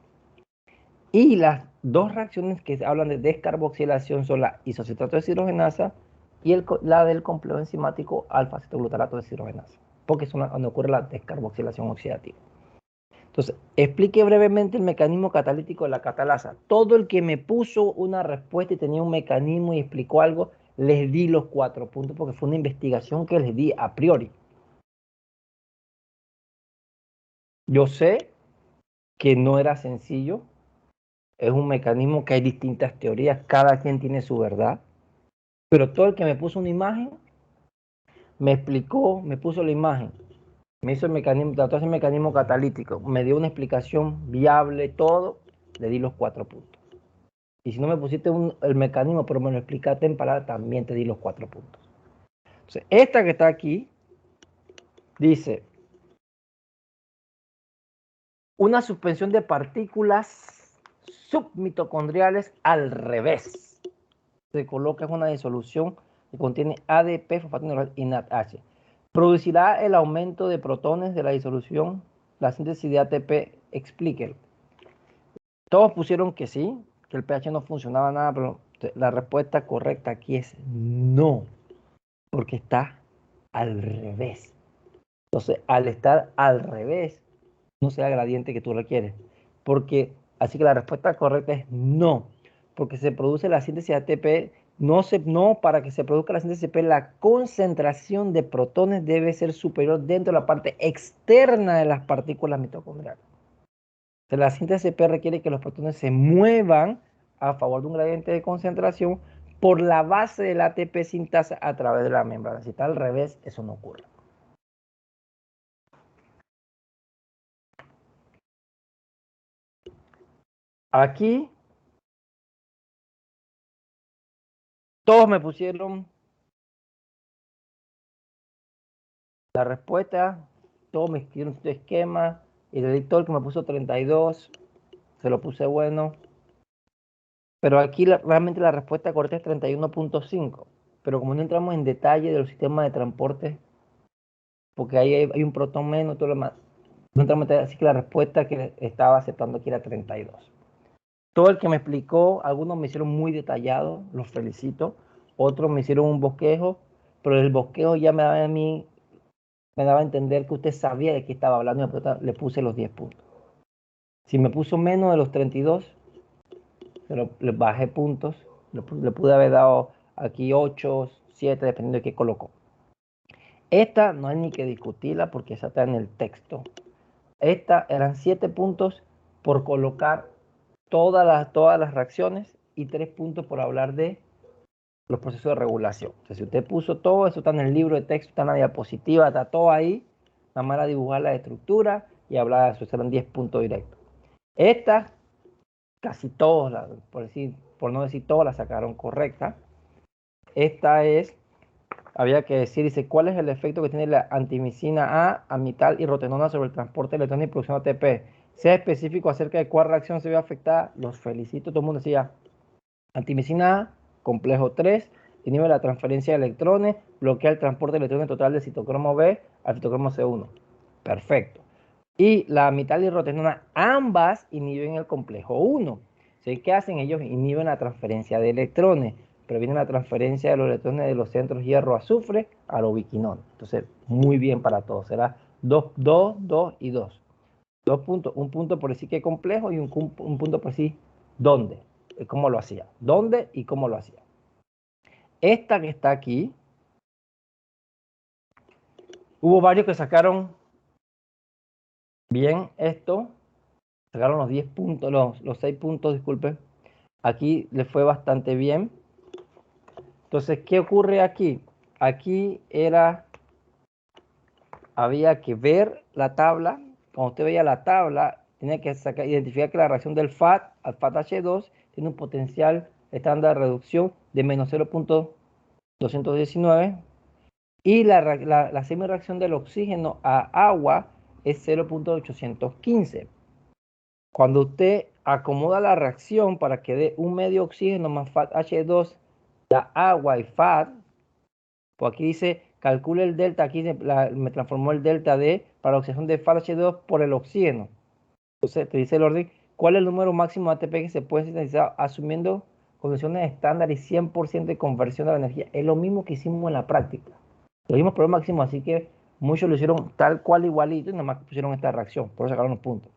Y las 2 reacciones que hablan de descarboxilación son la isocitrato de deshidrogenasa y la del complejo enzimático alfa-cetoglutarato de deshidrogenasa, porque es donde ocurre la descarboxilación oxidativa. Entonces, explique brevemente el mecanismo catalítico de la catalasa. Todo el que me puso una respuesta y tenía un mecanismo y explicó algo, les di los 4 puntos porque fue una investigación que les di a priori. Yo sé que no era sencillo, es un mecanismo que hay distintas teorías, cada quien tiene su verdad, pero todo el que me puso una imagen, me explicó, me puso la imagen, me hizo el mecanismo, trató de hacer el mecanismo catalítico, me dio una explicación viable, todo, le di los 4 puntos. Y si no me pusiste el mecanismo, pero me lo explicaste en palabras, también te di los 4 puntos. Entonces, esta que está aquí, dice, una suspensión de partículas submitocondriales al revés. Se coloca en una disolución que contiene ADP, fosfato mineral y NADH. Producirá el aumento de protones de la disolución, la síntesis de ATP, explíquelo. Todos pusieron que sí, que el pH no funcionaba nada, pero la respuesta correcta aquí es no, porque está al revés. Entonces, al estar al revés, no será el gradiente que tú requieres. Así que la respuesta correcta es no, porque se produce la síntesis de ATP No, para que se produzca la síntesis ATP, la concentración de protones debe ser superior dentro de la parte externa de las partículas mitocondriales. La síntesis ATP requiere que los protones se muevan a favor de un gradiente de concentración por la base del ATP sintasa a través de la membrana. Si está al revés, eso no ocurre. Aquí todos me pusieron la respuesta, todos me escribieron su esquema, y el editor que me puso 32, se lo puse bueno. Pero aquí realmente la respuesta correcta es 31.5. Pero como no entramos en detalle de los sistemas de transporte, porque ahí hay un protón menos, todo lo demás, no entramos en detalle, así que la respuesta que estaba aceptando aquí era 32. Todo el que me explicó, algunos me hicieron muy detallado, los felicito. Otros me hicieron un bosquejo, pero el bosquejo ya me daba a mí, me daba a entender que usted sabía de qué estaba hablando y le puse los 10 puntos. Si me puso menos de los 32, le bajé puntos, le pude haber dado aquí 8, 7, dependiendo de qué colocó. Esta no hay ni que discutirla porque esa está en el texto. Esta eran 7 puntos por colocar todas las reacciones y 3 puntos por hablar de los procesos de regulación. Entonces, si usted puso todo, eso está en el libro de texto, está en la diapositiva, está todo ahí. Nada más era dibujar la estructura y hablar de eso. Eran 10 puntos directos. Esta, casi todos, por no decir todas, la sacaron correcta. Esta es, había que decir, dice, ¿cuál es el efecto que tiene la antimicina A, amital y rotenona sobre el transporte de electrones y producción de ATP? Sea específico acerca de cuál reacción se ve afectada. Los felicito, todo el mundo decía, antimicina A, complejo 3, inhibe la transferencia de electrones, bloquea el transporte de electrones total del citocromo B al citocromo C1. Perfecto. Y la amital y rotenona, ambas inhiben el complejo 1. ¿Qué hacen? Ellos inhiben la transferencia de electrones, previenen la transferencia de los electrones de los centros hierro-azufre a la ubiquinona. Entonces, muy bien para todos. Será 2, 2, 2 y 2. 2 puntos, un punto por decir que es complejo y un punto por decir dónde, cómo lo hacía. Dónde y cómo lo hacía. Esta que está aquí, hubo varios que sacaron bien esto, sacaron los 10 puntos, los 6 puntos, disculpe. Aquí le fue bastante bien. Entonces, ¿qué ocurre aquí? Aquí había que ver la tabla. Cuando usted veía la tabla, tenía que identificar que la reacción del FAT al FATH2 tiene un potencial estándar de reducción de menos 0.219 y la semi-reacción del oxígeno a agua es 0.815. Cuando usted acomoda la reacción para que dé un medio oxígeno más FATH2, da agua y FAT, pues aquí dice, calcule el delta, aquí me transformó el delta D para la oxidación de FATH2 por el oxígeno. Entonces te dice el orden, ¿cuál es el número máximo de ATP que se puede sintetizar asumiendo condiciones estándar y 100% de conversión de la energía? Es lo mismo que hicimos en la práctica. Lo mismo por el máximo, así que muchos lo hicieron tal cual igualito y nada más pusieron esta reacción, por eso sacaron los puntos.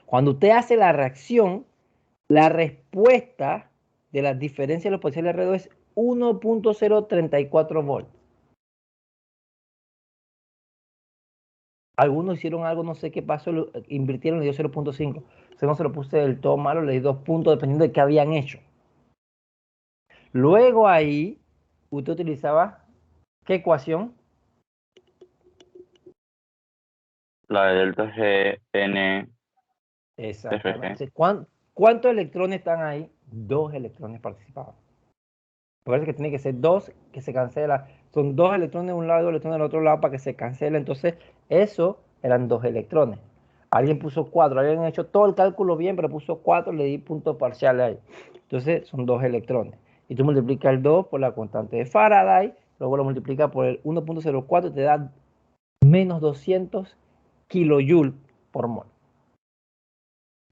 Cuando usted hace la reacción, la respuesta de la diferencia de los potenciales alrededor es 1.034 volts. Algunos hicieron algo, no sé qué pasó, invirtieron, le dio 0.5. Si no se lo puse del todo malo, le di 2 puntos dependiendo de qué habían hecho. Luego ahí, usted utilizaba, ¿qué ecuación? La de delta G, N, Exactamente. FG. ¿Cuántos electrones están ahí? 2 electrones participaban. Parece que tiene que ser 2 que se cancela. Son 2 electrones de un lado y 2 electrones del otro lado para que se cancele. Entonces, eso eran 2 electrones. Alguien puso 4. Alguien ha hecho todo el cálculo bien, pero puso 4, le di puntos parciales ahí. Entonces, son 2 electrones. Y tú multiplicas el 2 por la constante de Faraday, luego lo multiplicas por el 1.04 y te da menos 200 kilojoules por mol.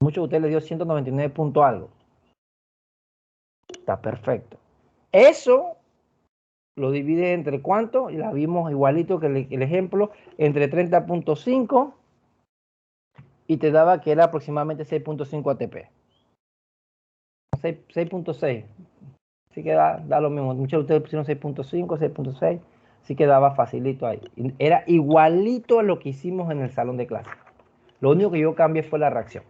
Muchos de ustedes le dio 199 punto algo. Está perfecto. Eso lo divide entre cuánto, y la vimos igualito que el ejemplo, entre 30.5 y te daba que era aproximadamente 6.5 ATP. 6.6, Así que da lo mismo. Muchos de ustedes pusieron 6.5, 6.6. Así que daba facilito ahí. Era igualito a lo que hicimos en el salón de clase. Lo único que yo cambié fue la reacción.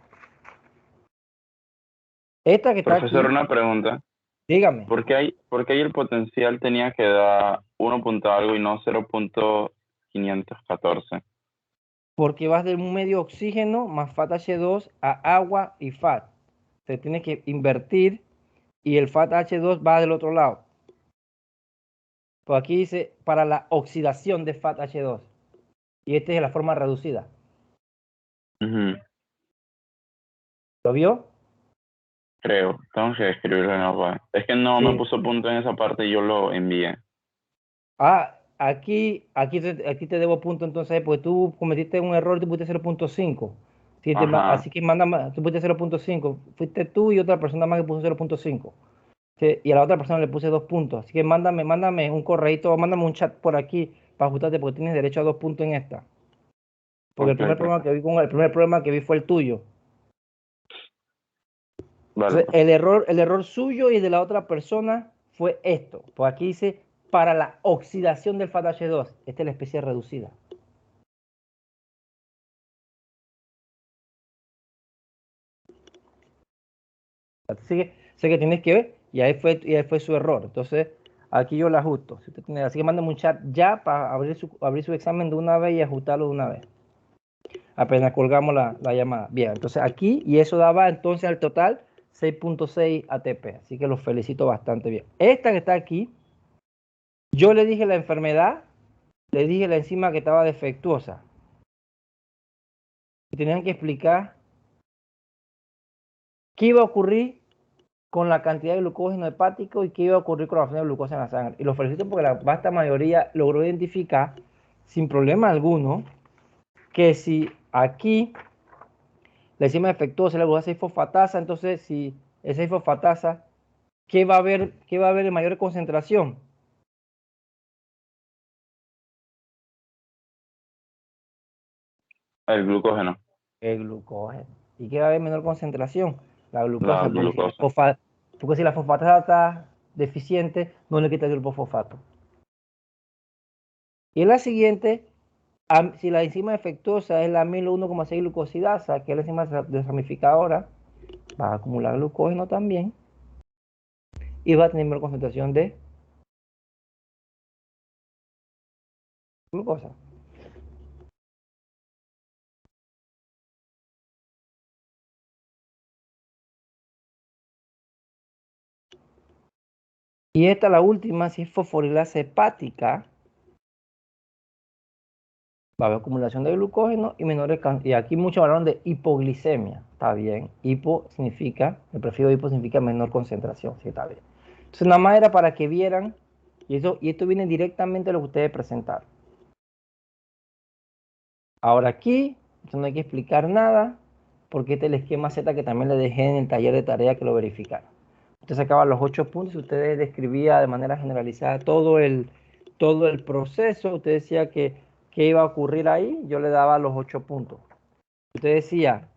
Esta que está Profesor, aquí, una pregunta. dígame. ¿Por qué ahí el potencial tenía que dar 1 punto algo y no 0.514? Porque vas de un medio oxígeno más FAT-H2 a agua y FAT. Se tiene que invertir y el FAT-H2 va del otro lado. Pues aquí dice para la oxidación de FAT-H2. Y esta es la forma reducida. Ujú, ¿Lo vio? creo. Tengo que escribirlo en la hoja. Es que no me Sí. puso punto en esa parte y yo lo envié. Ah, aquí te debo punto entonces, porque tú cometiste un error y tú pusiste 0.5. Sí, Ajá, así que tú pusiste 0.5. Fuiste tú y otra persona más que puso 0.5. Sí, y a la otra persona le puse 2 puntos. Así que mándame un correíto, mándame un chat por aquí para ajustarte, porque tienes derecho a 2 puntos en esta. Porque ok, el primer problema que vi fue el tuyo. vale, Entonces, pues. el error suyo y de la otra persona fue esto. Pues aquí dice para la oxidación del FAT-H2. Esta es la especie reducida. Sé que tienes que ver y y ahí fue su error. Entonces, aquí yo lo ajusto. Así que mándame un chat ya para abrir su examen de una vez y ajustarlo de una vez. Apenas colgamos la llamada. Bien, entonces aquí, y eso daba entonces al total 6.6 ATP. Así que los felicito bastante bien. Esta que está aquí, yo le dije la enfermedad, le dije la enzima que estaba defectuosa. Y tenían que explicar qué iba a ocurrir con la cantidad de glucógeno hepático y qué iba a ocurrir con la fracción de glucosa en la sangre. Y los felicito porque la vasta mayoría logró identificar sin problema alguno que si aquí la enzima defectuosa es la glucosa 6-fosfatasa, entonces si es 6-fosfatasa, qué va a haber en mayor concentración? El glucógeno, El glucógeno. ¿Y qué va a haber en menor concentración? La la glucosa, glucosa. porque si la fosfatasa está deficiente, no le quita el grupo fosfato. Y en la siguiente, si la enzima defectuosa es la amilo 1,6 glucosidasa, que es la enzima desramificadora, va a acumular glucógeno también y va a tener menor concentración de glucosa. Y esta, la última, si es fosforilasa hepática, va a haber acumulación de glucógeno y menores. Y aquí muchos hablaron de hipoglicemia. Está bien. Hipo significa, el prefijo hipo significa menor concentración. Sí, está bien. Entonces, nada más era para que vieran, y esto viene directamente de lo que ustedes presentaron. Ahora aquí, no hay que explicar nada, porque este es el esquema Z que también le dejé en el taller de tarea que lo verificara. Usted sacaba los 8 puntos y usted describía de manera generalizada todo el proceso. Usted decía que qué iba a ocurrir ahí, yo le daba los 8 puntos. Usted decía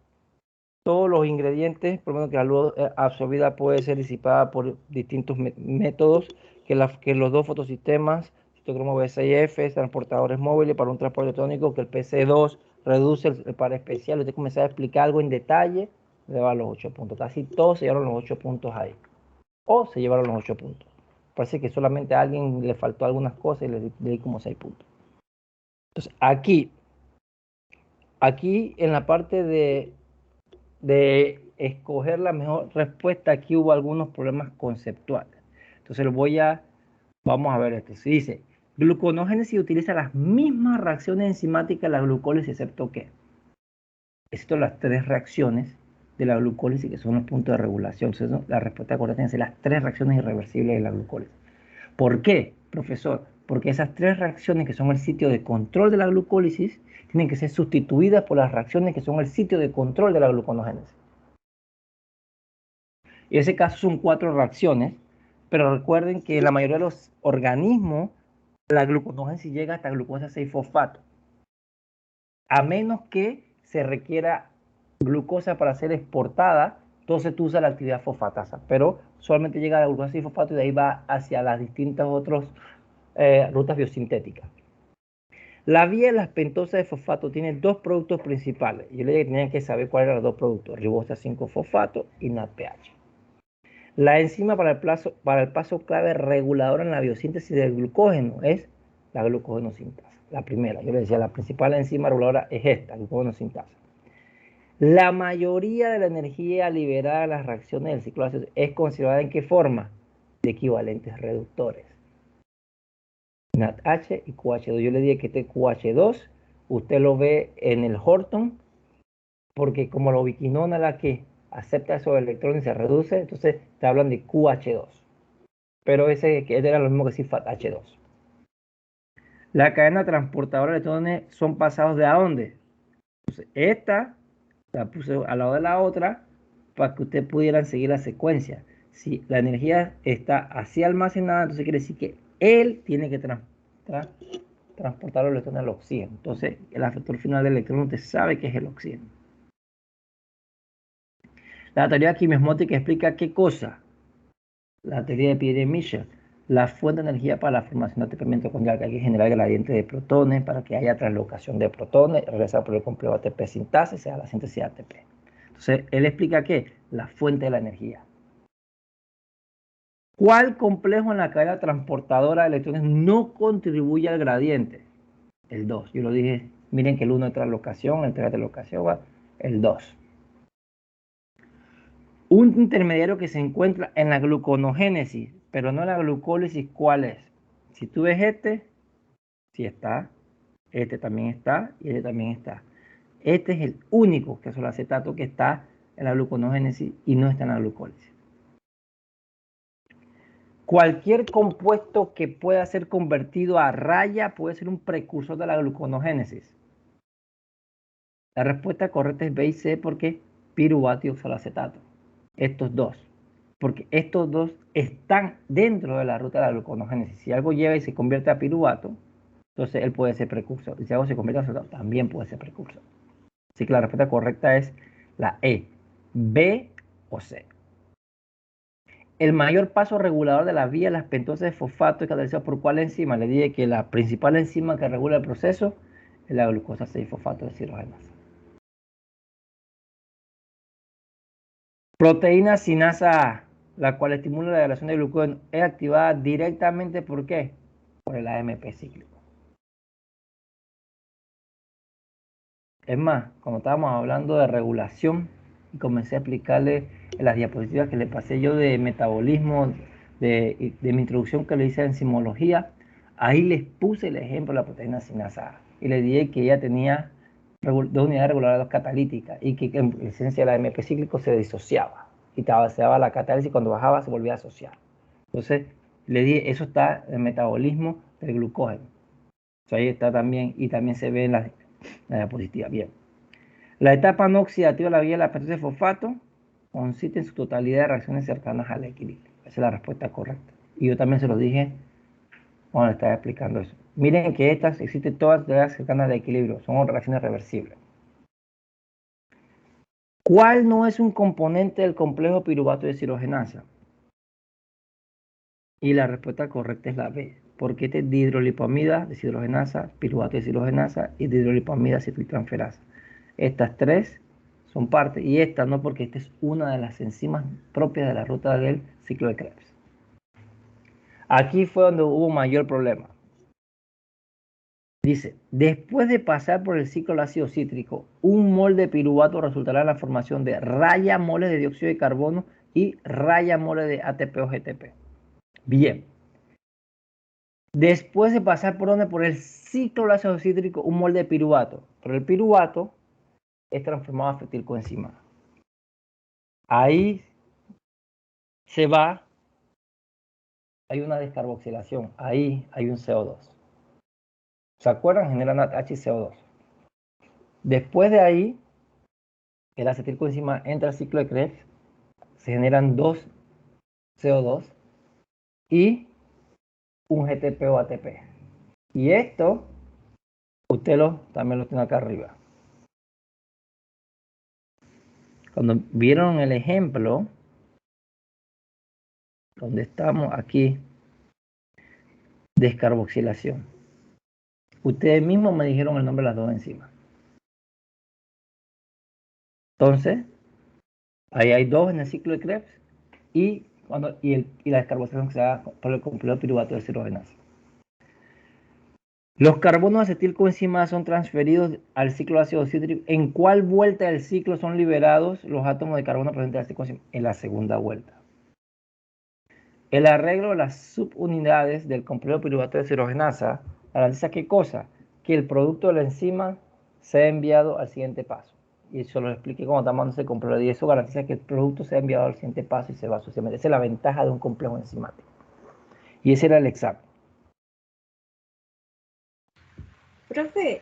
todos los ingredientes, por lo menos que la luz absorbida puede ser disipada por distintos métodos, que los dos fotosistemas, citocromo B6F, transportadores móviles para un transporte electrónico, que el PC2 reduce el par especial. Usted comenzaba a explicar algo en detalle, le daba los 8 puntos. Casi todos se llevaron los 8 puntos ahí. O se llevaron los 8 puntos. Parece que solamente a alguien le faltó algunas cosas y le di como 6 puntos. Entonces, aquí en la parte de escoger la mejor respuesta, aquí hubo algunos problemas conceptuales. Entonces vamos a ver esto. Se dice, gluconógenesis utiliza las mismas reacciones enzimáticas de la glucólisis, excepto que, excepto las 3 reacciones de la glucólisis que son los puntos de regulación. Entonces, la respuesta correcta tiene que ser las 3 reacciones irreversibles de la glucólisis. ¿Por qué, profesor? Porque esas 3 reacciones que son el sitio de control de la glucólisis tienen que ser sustituidas por las reacciones que son el sitio de control de la gluconógenesis. Y en ese caso son 4 reacciones, pero recuerden que en la mayoría de los organismos la gluconógenesis llega hasta glucosa 6-fosfato, a menos que se requiera glucosa para ser exportada entonces tú usas la actividad fosfatasa, pero solamente llega a la glucosa 6-fosfato y de ahí va hacia las distintas otras rutas biosintéticas. La vía de las pentosas de fosfato tiene dos productos principales. Yo le dije que tenían que saber cuáles eran los dos productos, ribosa 5-fosfato y NADPH. La enzima para el paso clave regulador en la biosíntesis del glucógeno es la glucógeno-sintasa. La primera, yo le decía, la principal enzima reguladora es esta, glucógeno-sintasa. La mayoría de la energía liberada en las reacciones del ciclo gaseoso es considerada ¿en qué forma? De equivalentes reductores. NADH y QH2. Yo le dije que este QH2, usted lo ve en el Horton, porque como la ubiquinona es la que acepta esos electrones y se reduce, entonces te hablan de QH2. Pero ese era lo mismo que decir FATH2. La cadena transportadora de electrones son pasados ¿de a dónde? Entonces, esta la puse al lado de la otra para que ustedes pudieran seguir la secuencia. Si la energía está así almacenada, entonces quiere decir que él tiene que transportar los electrones al oxígeno. Entonces, el factor final del electrón usted sabe que es el oxígeno. La teoría quimiosmótica explica qué cosa. La teoría de Pierre-Michel, la fuente de energía para la formación de ATP mitocondrial, que hay que generar gradientes de protones para que haya translocación de protones, regresar por el complejo ATP sintasa, sea la síntesis de ATP. Entonces, él explica qué, la fuente de la energía. ¿Cuál complejo en la cadena transportadora de electrones no contribuye al gradiente? El 2. Yo lo dije, miren que el 1 es translocación, el 3 es translocación, el 2. Un intermediario que se encuentra en la gluconogénesis, pero no en la glucólisis, ¿cuál es? Si tú ves este, sí está, este también está y este también está. Este es el único, que es el acetato, que está en la gluconogénesis y no está en la glucólisis. Cualquier compuesto que pueda ser convertido a raya puede ser un precursor de la gluconogénesis. La respuesta correcta es B y C porque piruvato y oxaloacetato. Estos dos. Porque estos dos están dentro de la ruta de la gluconogénesis. Si algo lleva y se convierte a piruvato, entonces él puede ser precursor. Y si algo se convierte a acetato, también puede ser precursor. Así que la respuesta correcta es la E, B o C. El mayor paso regulador de la vía de las pentosas de fosfato es catalizado por ¿cuál enzima? Le dije que la principal enzima que regula el proceso es la glucosa 6-fosfato deshidrogenasa. Proteína sinasa A, la cual estimula la degradación de glucógeno, es activada directamente ¿por qué? Por el AMP cíclico. Es más, cuando estábamos hablando de regulación y comencé a explicarle en las diapositivas que le pasé yo de metabolismo, de mi introducción que le hice en enzimología, ahí les puse el ejemplo de la proteína sinasa A y le dije que ella tenía dos unidades reguladoras catalíticas y que en esencia el AMP cíclico se disociaba y se daba la catálisis y cuando bajaba se volvía a asociar. Entonces le dije, eso está en el metabolismo del glucógeno. Entonces, ahí está también y también se ve en la diapositiva. Bien. La etapa no oxidativa de la vía de la pentosas de fosfato consiste en su totalidad de reacciones cercanas al equilibrio. Esa es la respuesta correcta. Y yo también se lo dije cuando estaba explicando eso. Miren que estas existen todas las cercanas al equilibrio, son reacciones reversibles. ¿Cuál no es un componente del complejo piruvato deshidrogenasa? Y la respuesta correcta es la B, porque este es dihidrolipamida deshidrogenasa, piruvato deshidrogenasa y dihidrolipamida acetiltransferasa. Estas tres son parte y esta no, porque esta es una de las enzimas propias de la ruta del ciclo de Krebs. Aquí fue donde hubo mayor problema. Dice, después de pasar por el ciclo del ácido cítrico, un mol de piruvato resultará en la formación de raya moles de dióxido de carbono y raya moles de ATP o GTP. Bien. Después de pasar por donde, por el ciclo del ácido cítrico, un mol de piruvato. Pero el piruvato es transformado a acetilcoenzima. Ahí se va, hay una descarboxilación, ahí hay un CO2. ¿Se acuerdan? Generan H y CO2. Después de ahí, el acetilcoenzima entra al ciclo de Krebs, se generan dos CO2 y un GTP o ATP. Y esto, usted también lo tiene acá arriba. Cuando vieron el ejemplo, donde estamos aquí, descarboxilación. Ustedes mismos me dijeron el nombre de las dos enzimas. Entonces, ahí hay dos en el ciclo de Krebs y la descarboxilación que se da por el complejo piruvato de deshidrogenasa. Los carbonos acetilcoenzimadas son transferidos al ciclo de ácido cítrico. ¿En cuál vuelta del ciclo son liberados los átomos de carbono presentes en la acetilcoenzima? En la segunda vuelta. El arreglo de las subunidades del complejo piruvato de deshidrogenasa garantiza qué cosa? Que el producto de la enzima sea enviado al siguiente paso. Y eso lo expliqué cuando estamos hablando de complejo. Y eso garantiza que el producto sea enviado al siguiente paso y se va sucesivamente. Esa es la ventaja de un complejo enzimático. Y ese era el examen. Profe,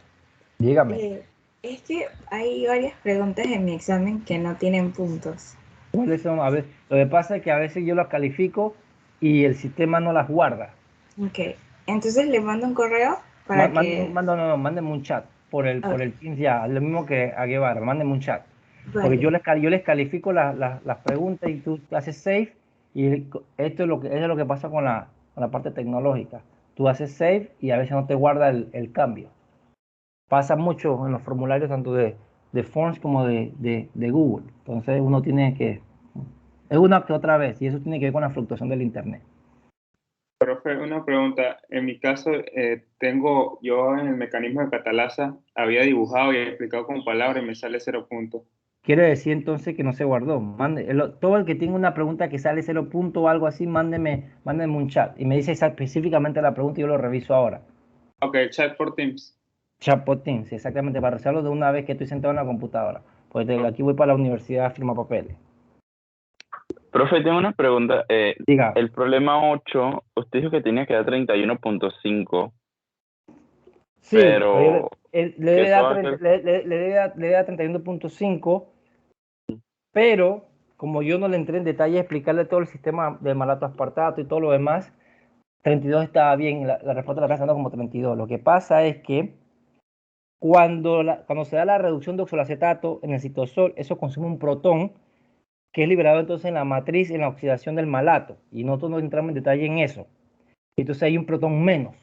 Dígame. es que hay varias preguntas en mi examen que no tienen puntos. ¿Cuáles son? A ver, lo que pasa es que a veces yo las califico y el sistema no las guarda. Ok, entonces le mando un correo para que... Mándenme un chat por el Teams ya, lo mismo que a Guevara, mándenme un chat. Porque Vale. yo les califico las preguntas y tú haces save y esto es lo que pasa con la parte tecnológica. Tú haces save y a veces no te guarda el cambio. Pasa mucho en los formularios tanto de Forms como de Google. Entonces uno tiene que... Es una que otra vez y eso tiene que ver con la fluctuación del Internet. Profe, una pregunta. En mi caso, yo en el mecanismo de catalasa había dibujado y explicado con palabras y me sale 0 puntos. Quiere decir entonces que no se guardó. Todo el que tenga una pregunta que sale 0 punto o algo así, mándeme un chat y me dice específicamente la pregunta y yo lo reviso ahora. Ok, chat por Teams. Chat por Teams, exactamente, para revisarlo de una vez que estoy sentado en la computadora. Pues aquí voy para la universidad a firmar papeles. Profe, tengo una pregunta. Diga. El problema 8, usted dijo que tenía que dar 31.5, Sí, pero le que debe eso dar, va a ser... le debe dar 31.5, pero como yo no le entré en detalle a explicarle todo el sistema del malato aspartato y todo lo demás, 32 estaba bien, la respuesta la está haciendo como 32. Lo que pasa es que cuando se da la reducción de oxalacetato en el citosol, eso consume un protón que es liberado entonces en la matriz, en la oxidación del malato. Y nosotros no entramos en detalle en eso. Entonces hay un protón menos.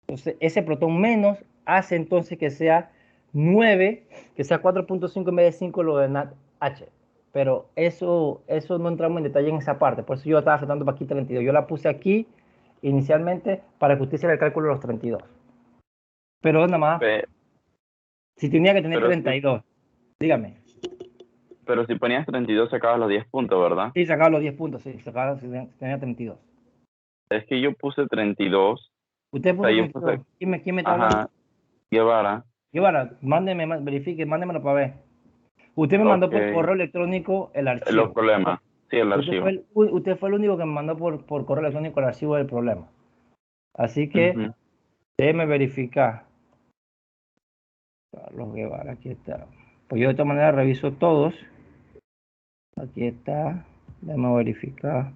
Entonces ese protón menos hace entonces que sea 9, que sea 4.5 en vez de 5 lo de NADH. Pero eso no entramos en detalle en esa parte. Por eso yo estaba faltando para aquí 32. Yo la puse aquí inicialmente para que usted hiciera el cálculo de los 32. Pero nada más, si tenía que tener 32, dígame. Pero si ponías 32 sacabas los 10 puntos, ¿verdad? Sí, sacaba los 10 puntos, sí, sacaba, si tenía 32. Es que yo puse 32. Usted O puso sea, yo 32. puse... ¿Quién me está hablando? Ajá, Guevara. Guevara, verifique, mándemelo para ver. Usted me mandó por Ok, correo electrónico el los archivo. problemas. Sí, el archivo. Usted fue el único que me mandó por correo electrónico el archivo del problema. Así que déjeme verificar. Carlos Guevara, aquí está. Pues yo de esta manera reviso todos. Aquí está. Déjame verificar.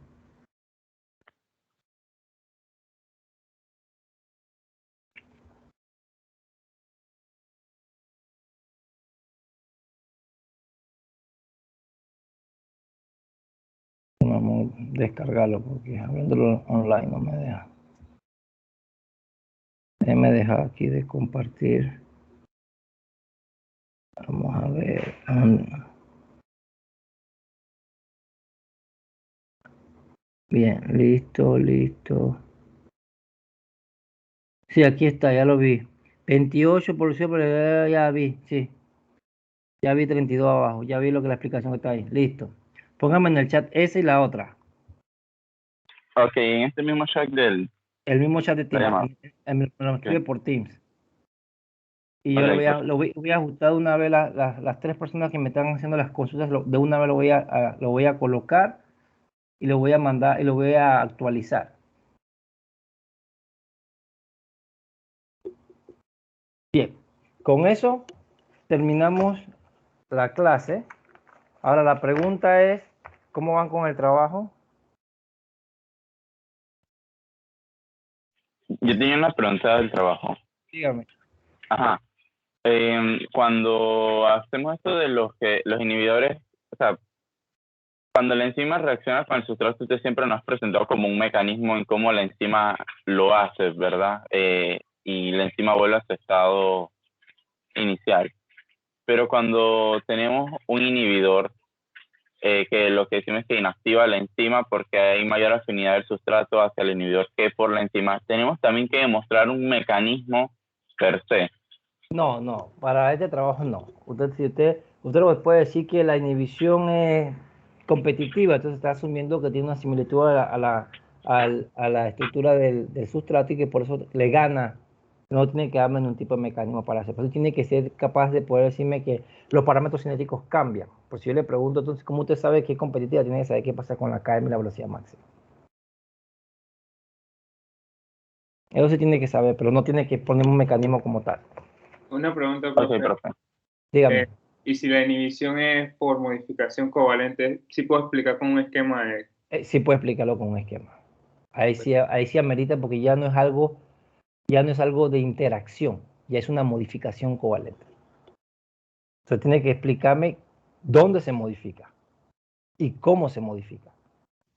Vamos a descargarlo porque abriéndolo online no me deja. Déjeme dejar aquí de compartir. Vamos a ver. Bien, listo. Sí, aquí está, ya lo vi. 28%, pero ya vi, sí. Ya vi 32 abajo, ya vi lo que la explicación que está ahí. Listo. Póngame en el chat esa y la otra. Ok, en este mismo chat del... El mismo chat de La Teams. llamada. Me lo escribe Ok, por Teams. Y yo ok, perfecto. lo voy a ajustar de una vez las tres personas que me están haciendo las consultas, de una vez lo voy a colocar y lo voy a mandar y lo voy a actualizar. Bien, con eso terminamos la clase. Ahora la pregunta es, ¿cómo van con el trabajo? Yo tenía una pregunta del trabajo. Dígame. Ajá. Cuando hacemos esto de los inhibidores o sea, cuando la enzima reacciona con el sustrato, usted siempre nos ha presentado como un mecanismo en cómo la enzima lo hace, ¿verdad? Y la enzima vuelve a su estado inicial. Pero cuando tenemos un inhibidor, que lo que decimos es que inactiva la enzima porque hay mayor afinidad del sustrato hacia el inhibidor que por la enzima, tenemos también que demostrar un mecanismo per se. No, no, para este trabajo no. Usted lo que puede decir que la inhibición es competitiva, entonces está asumiendo que tiene una similitud a la estructura del sustrato y que por eso le gana. No tiene que darme ningún tipo de mecanismo para hacer. Por eso tiene que ser capaz de poder decirme que los parámetros cinéticos cambian. Por si yo le pregunto, entonces, ¿cómo usted sabe que es competitiva? Tiene que saber qué pasa con la KM y la velocidad máxima. Eso sí tiene que saber, pero no tiene que poner un mecanismo como tal. Una pregunta, Ok, profe. profe. Dígame. Y si la inhibición es por modificación covalente, ¿sí puedo explicar con un esquema de... Sí puede explicarlo con un esquema. Ahí sí amerita porque ya no es algo de interacción, ya es una modificación covalente. Entonces tiene que explicarme dónde se modifica y cómo se modifica.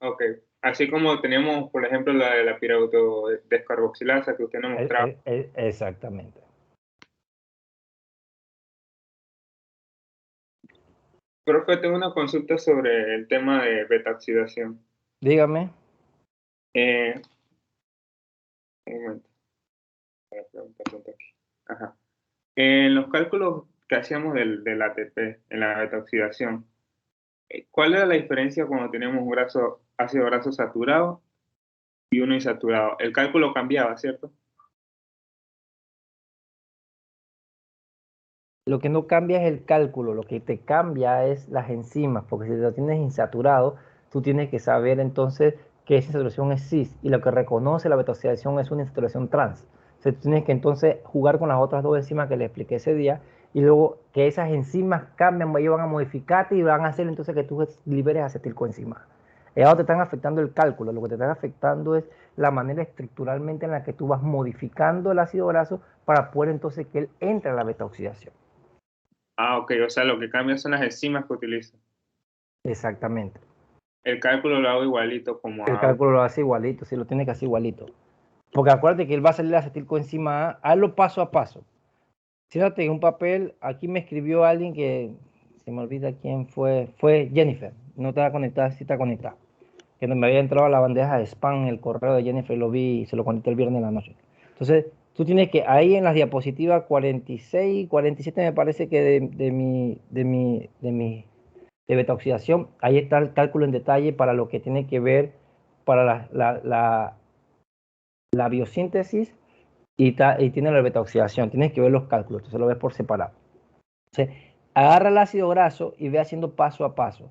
Ok. Así como tenemos, por ejemplo, la de la pirautodescarboxilasa que usted nos mostraba. Exactamente. Profe, tengo una consulta sobre el tema de beta-oxidación. Dígame. Un momento. Para preguntar aquí. Ajá. En los cálculos que hacíamos del ATP, en la beta-oxidación, ¿cuál era la diferencia cuando teníamos un ácido graso saturado y uno insaturado? El cálculo cambiaba, ¿cierto? Lo que no cambia es el cálculo, lo que te cambia es las enzimas, porque si lo tienes insaturado, tú tienes que saber entonces que esa insaturación es cis y lo que reconoce la beta-oxidación es una insaturación trans. O sea, tú tienes que entonces jugar con las otras dos enzimas que le expliqué ese día y luego que esas enzimas cambian, ellos van a modificarte y van a hacer entonces que tú liberes acetilcoenzima. Ellos te están afectando el cálculo, lo que te están afectando es la manera estructuralmente en la que tú vas modificando el ácido graso para poder entonces que él entre a la beta-oxidación. Ah, ok, o sea, lo que cambia son las enzimas que utilizo. Exactamente. El cálculo lo hago igualito como El hago. cálculo lo hace igualito, sí, lo tiene que hacer igualito. Porque acuérdate que él va a salir acetilcoenzima A, hazlo paso a paso. Fíjate, en un papel, aquí me escribió alguien que se me olvida quién fue Jennifer, no estaba conectada, sí está conectada. Que no me había entrado a la bandeja de spam en el correo de Jennifer, lo vi y se lo conecté el viernes en la noche. Entonces, tú tienes que, ahí en las diapositivas 46, 47 me parece que de beta-oxidación, ahí está el cálculo en detalle para lo que tiene que ver para la biosíntesis y tiene la beta-oxidación. Tienes que ver los cálculos, entonces lo ves por separado. Entonces, agarra el ácido graso y ve haciendo paso a paso.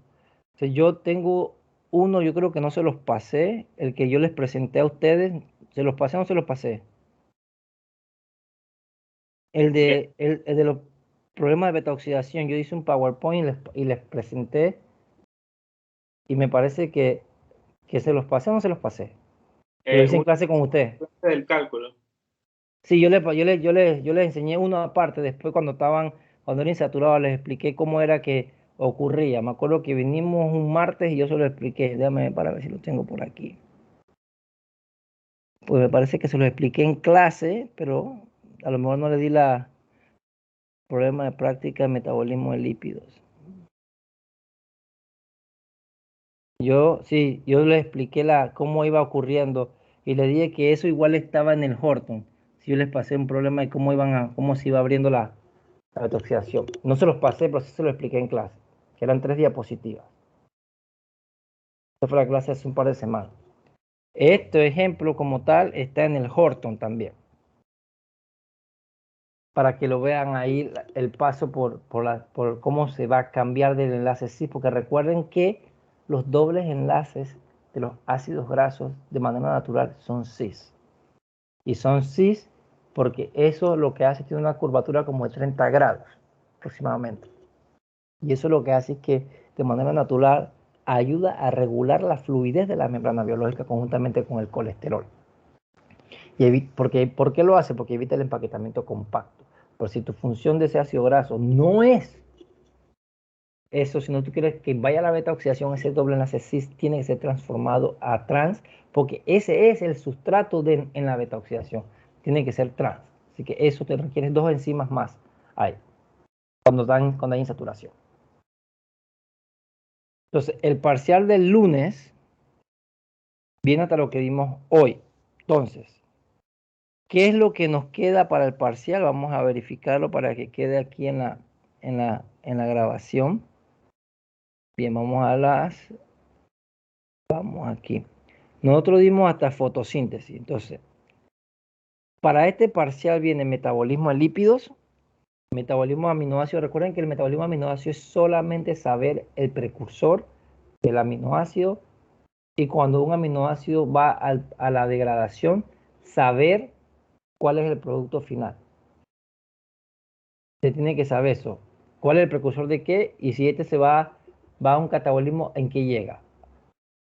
Entonces, yo tengo uno, yo creo que no se los pasé, el que yo les presenté a ustedes, ¿se los pasé o no se los pasé? El de los problemas de beta-oxidación, yo hice un PowerPoint y les presenté y me parece que se los pasé o no se los pasé. Que lo hice en Una clase con usted. clase del cálculo. Sí, yo les enseñé una aparte, después cuando era insaturado, les expliqué cómo era que ocurría. Me acuerdo que vinimos un martes y yo se lo expliqué. Déjame para ver si lo tengo por aquí. Pues me parece que se lo expliqué en clase, pero a lo mejor no le di la problema de práctica de metabolismo de lípidos. Yo le expliqué cómo iba ocurriendo y le dije que eso igual estaba en el Horton. Si yo les pasé un problema de cómo se iba abriendo la betoxidación. No se los pasé, pero sí se lo expliqué en clase, que eran 3 diapositivas. Esta fue la clase hace un par de semanas. Este ejemplo como tal está en el Horton también. Para que lo vean ahí el paso por cómo se va a cambiar del enlace cis, porque recuerden que los dobles enlaces de los ácidos grasos de manera natural son cis. Y son cis porque eso lo que hace es que tiene una curvatura como de 30 grados aproximadamente. Y eso lo que hace es que de manera natural ayuda a regular la fluidez de la membrana biológica conjuntamente con el colesterol. ¿Por qué lo hace? Porque evita el empaquetamiento compacto. Pero si tu función de ese ácido graso no es Eso, si no tú quieres que vaya a la beta oxidación, ese doble enlace cis tiene que ser transformado a trans, porque ese es el sustrato en la beta oxidación. Tiene que ser trans. Así que eso te requiere 2 enzimas más ahí, cuando hay insaturación. Entonces, el parcial del lunes viene hasta lo que vimos hoy. Entonces, ¿qué es lo que nos queda para el parcial? Vamos a verificarlo para que quede aquí en la grabación. Bien, vamos aquí. Nosotros dimos hasta fotosíntesis. Entonces, para este parcial viene metabolismo de lípidos, metabolismo de aminoácidos. Recuerden que el metabolismo de aminoácidos es solamente saber el precursor del aminoácido, y cuando un aminoácido va a la degradación, saber cuál es el producto final. Se tiene que saber eso. ¿Cuál es el precursor de qué? Y si este se va a un catabolismo, ¿en qué llega?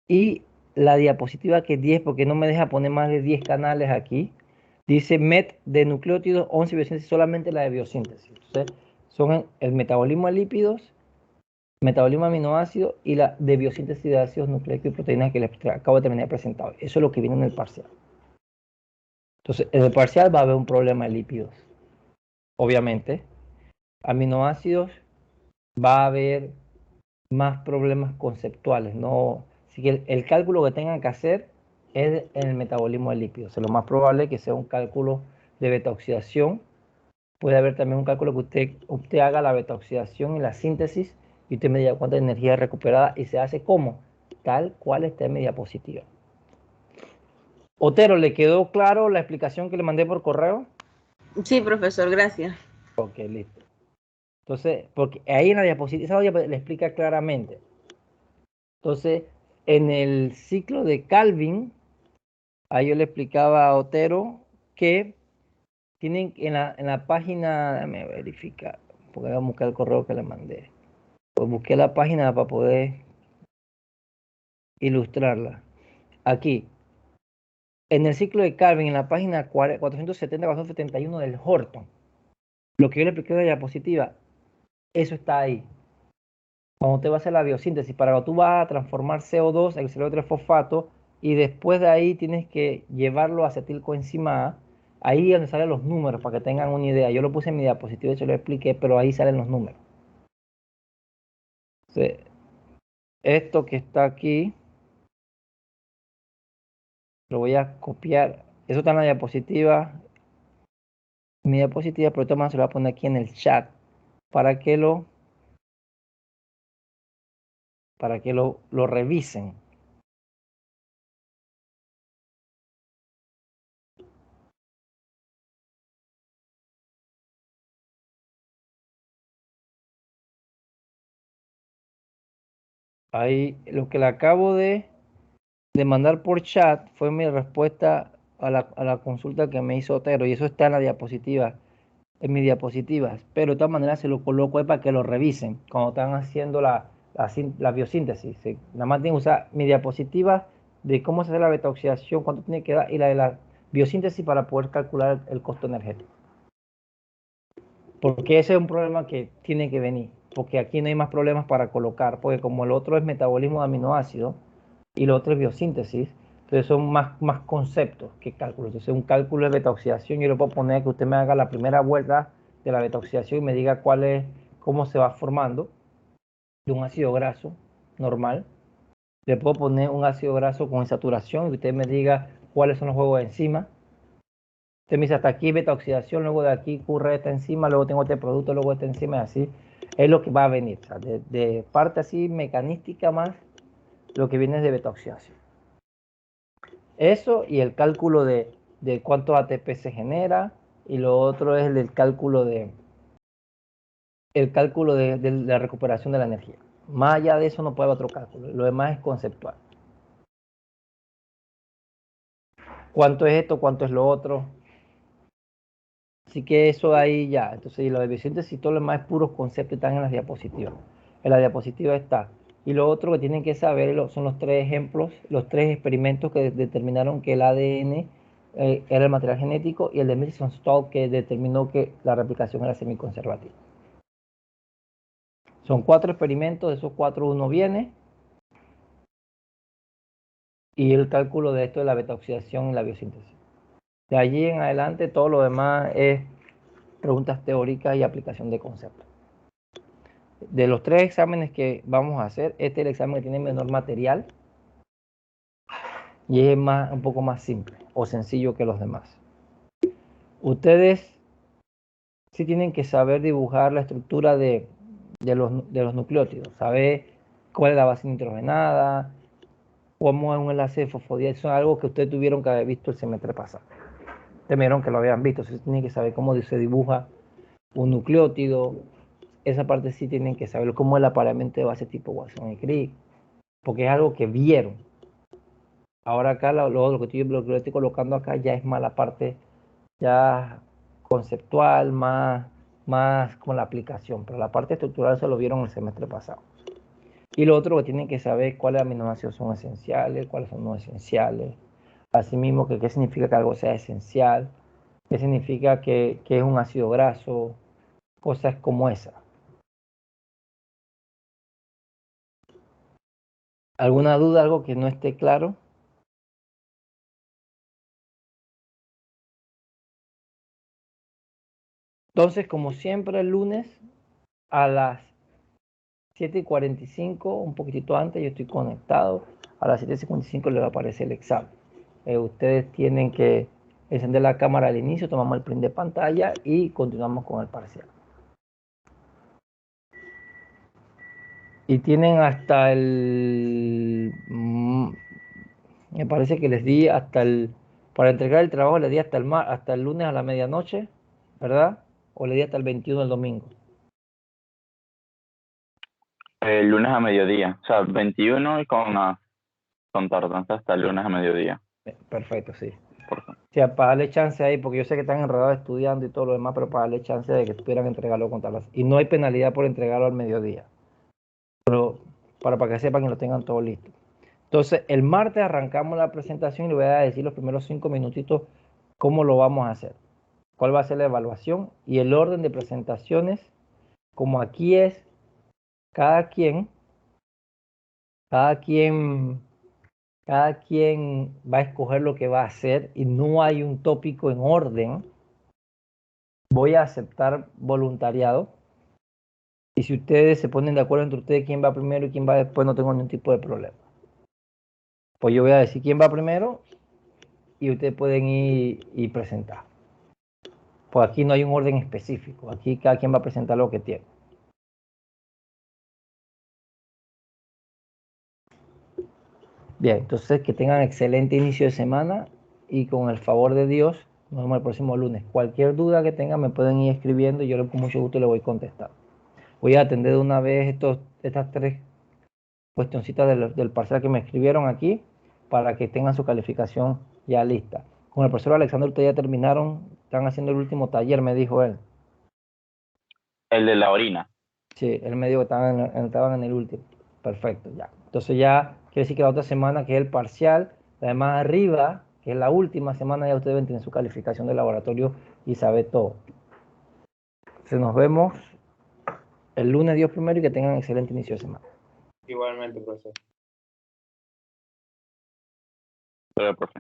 Y la diapositiva que es 10, porque no me deja poner más de 10 canales aquí, dice MET de nucleótidos, 11 biosíntesis, solamente la de biosíntesis. Entonces, son el metabolismo de lípidos, metabolismo de aminoácidos y la de biosíntesis de ácidos nucleicos y proteínas que les acabo de terminar de presentar. Eso es lo que viene en el parcial. Entonces, en el parcial va a haber un problema de lípidos. Obviamente, aminoácidos va a haber más problemas conceptuales, ¿no? Así que el cálculo que tengan que hacer es en el metabolismo de lípidos. Es lo más probable que sea un cálculo de beta-oxidación. Puede haber también un cálculo que usted haga la beta-oxidación y la síntesis y usted me diga cuánta energía recuperada y se hace como, tal cual está en mi diapositiva. Otero, ¿le quedó claro la explicación que le mandé por correo? Sí, profesor, gracias. Ok, listo. Entonces, porque ahí en la diapositiva, esa diapositiva le explica claramente. Entonces, en el ciclo de Calvin, ahí yo le explicaba a Otero que tienen en la página, déjame verificar, porque voy a buscar el correo que le mandé. Pues busqué la página para poder ilustrarla. Aquí, en el ciclo de Calvin, en la página 470-471 del Horton, lo que yo le expliqué de la diapositiva, eso está ahí. Cuando usted va a hacer la biosíntesis, para cuando tú vas a transformar CO2 en CO3-fosfato y después de ahí tienes que llevarlo a acetilcoenzima A, ahí es donde salen los números para que tengan una idea. Yo lo puse en mi diapositiva y se lo expliqué, pero ahí salen los números. Entonces, esto que está aquí, lo voy a copiar. Eso está en la diapositiva, mi diapositiva, pero de todas maneras se lo voy a poner aquí en el chat para que lo revisen. Ahí lo que le acabo de mandar por chat fue mi respuesta a la consulta que me hizo Otero, y eso está en la diapositiva, en mis diapositivas, pero de todas maneras se lo coloco ahí para que lo revisen cuando están haciendo la biosíntesis. Nada más tienen que usar mi diapositiva de cómo se hace la beta-oxidación, cuánto tiene que dar, y la de la biosíntesis para poder calcular el costo energético. Porque ese es un problema que tiene que venir, porque aquí no hay más problemas para colocar, porque como el otro es metabolismo de aminoácidos y lo otro es biosíntesis, entonces son más conceptos que cálculos. Entonces un cálculo de beta-oxidación, yo le puedo poner que usted me haga la primera vuelta de la beta-oxidación y me diga cómo se va formando de un ácido graso normal. Le puedo poner un ácido graso con insaturación y usted me diga cuáles son los juegos de enzima. Usted me dice hasta aquí beta-oxidación, luego de aquí ocurre esta enzima, luego tengo este producto, luego esta enzima, y así es lo que va a venir. O sea, de parte así mecanística más, lo que viene es de beta-oxidación. Eso y el cálculo de cuánto ATP se genera, y lo otro es el cálculo de la recuperación de la energía. Más allá de eso no puede haber otro cálculo, lo demás es conceptual. ¿Cuánto es esto? ¿Cuánto es lo otro? Así que eso ahí ya. Entonces, lo de biosíntesis y todo lo demás es puros conceptos, están en las diapositivas. En la diapositiva está. Y lo otro que tienen que saber son los 3 ejemplos, los 3 experimentos que determinaron que el ADN era el material genético, y el de Milson-Stahl que determinó que la replicación era semiconservativa. Son 4 experimentos, de esos 4 uno viene. Y el cálculo de esto de la beta-oxidación y la biosíntesis. De allí en adelante todo lo demás es preguntas teóricas y aplicación de conceptos. De los 3 exámenes que vamos a hacer, este es el examen que tiene menor material y es un poco más simple o sencillo que los demás. Ustedes sí tienen que saber dibujar la estructura de los nucleótidos, saber cuál es la base nitrogenada, cómo es un enlace de fosfodíado. Eso es algo que ustedes tuvieron que haber visto el semestre pasado. Ustedes vieron que lo habían visto, ustedes tienen que saber cómo se dibuja un nucleótido. Esa parte sí tienen que saber cómo es el apareamiento de base tipo Watson y Crick, porque es algo que vieron. Ahora acá lo que estoy colocando acá ya es más la parte ya conceptual, más con la aplicación, pero la parte estructural se lo vieron el semestre pasado. Y lo otro que tienen que saber es cuáles aminoácidos son esenciales, cuáles son no esenciales. Asimismo, qué significa que algo sea esencial, qué significa que es un ácido graso, cosas como esa. ¿Alguna duda, algo que no esté claro? Entonces, como siempre, el lunes a las 7:45, un poquitito antes, yo estoy conectado. A las 7:55 le va a aparecer el examen. Ustedes tienen que encender la cámara al inicio, tomamos el print de pantalla y continuamos con el parcial. Y tienen hasta me parece que les di para entregar el trabajo les di hasta el lunes a la medianoche, ¿verdad? O les di hasta el 21 del domingo. El lunes a mediodía, o sea, 21 y con tardanza hasta el lunes a mediodía. Perfecto, sí. O sea, para darle chance ahí, porque yo sé que están enredados estudiando y todo lo demás, pero para darle chance de que pudieran entregarlo con tardanza. Y no hay penalidad por entregarlo al mediodía. Pero para que sepan que lo tengan todo listo. Entonces, el martes arrancamos la presentación y le voy a decir los primeros 5 minutitos cómo lo vamos a hacer. Cuál va a ser la evaluación y el orden de presentaciones. Como aquí es, cada quien va a escoger lo que va a hacer y no hay un tópico en orden. Voy a aceptar voluntariado. Y si ustedes se ponen de acuerdo entre ustedes quién va primero y quién va después, no tengo ningún tipo de problema. Pues yo voy a decir quién va primero y ustedes pueden ir y presentar. Pues aquí no hay un orden específico. Aquí cada quien va a presentar lo que tiene. Bien, entonces que tengan excelente inicio de semana y con el favor de Dios, nos vemos el próximo lunes. Cualquier duda que tengan me pueden ir escribiendo y yo con mucho gusto le voy a contestar. Voy a atender de una vez estas 3 cuestioncitas del parcial que me escribieron aquí para que tengan su calificación ya lista. Con el profesor Alexander ustedes ya terminaron, están haciendo el último taller, me dijo él. El de la orina. Sí, él me dijo que estaban en el último. Perfecto, ya. Entonces ya quiere decir que la otra semana, que es el parcial, además arriba, que es la última semana, ya ustedes deben tener su calificación de laboratorio y saber todo. Entonces nos vemos el lunes, Dios primero, y que tengan excelente inicio de semana. Igualmente, profesor. Pero, profe.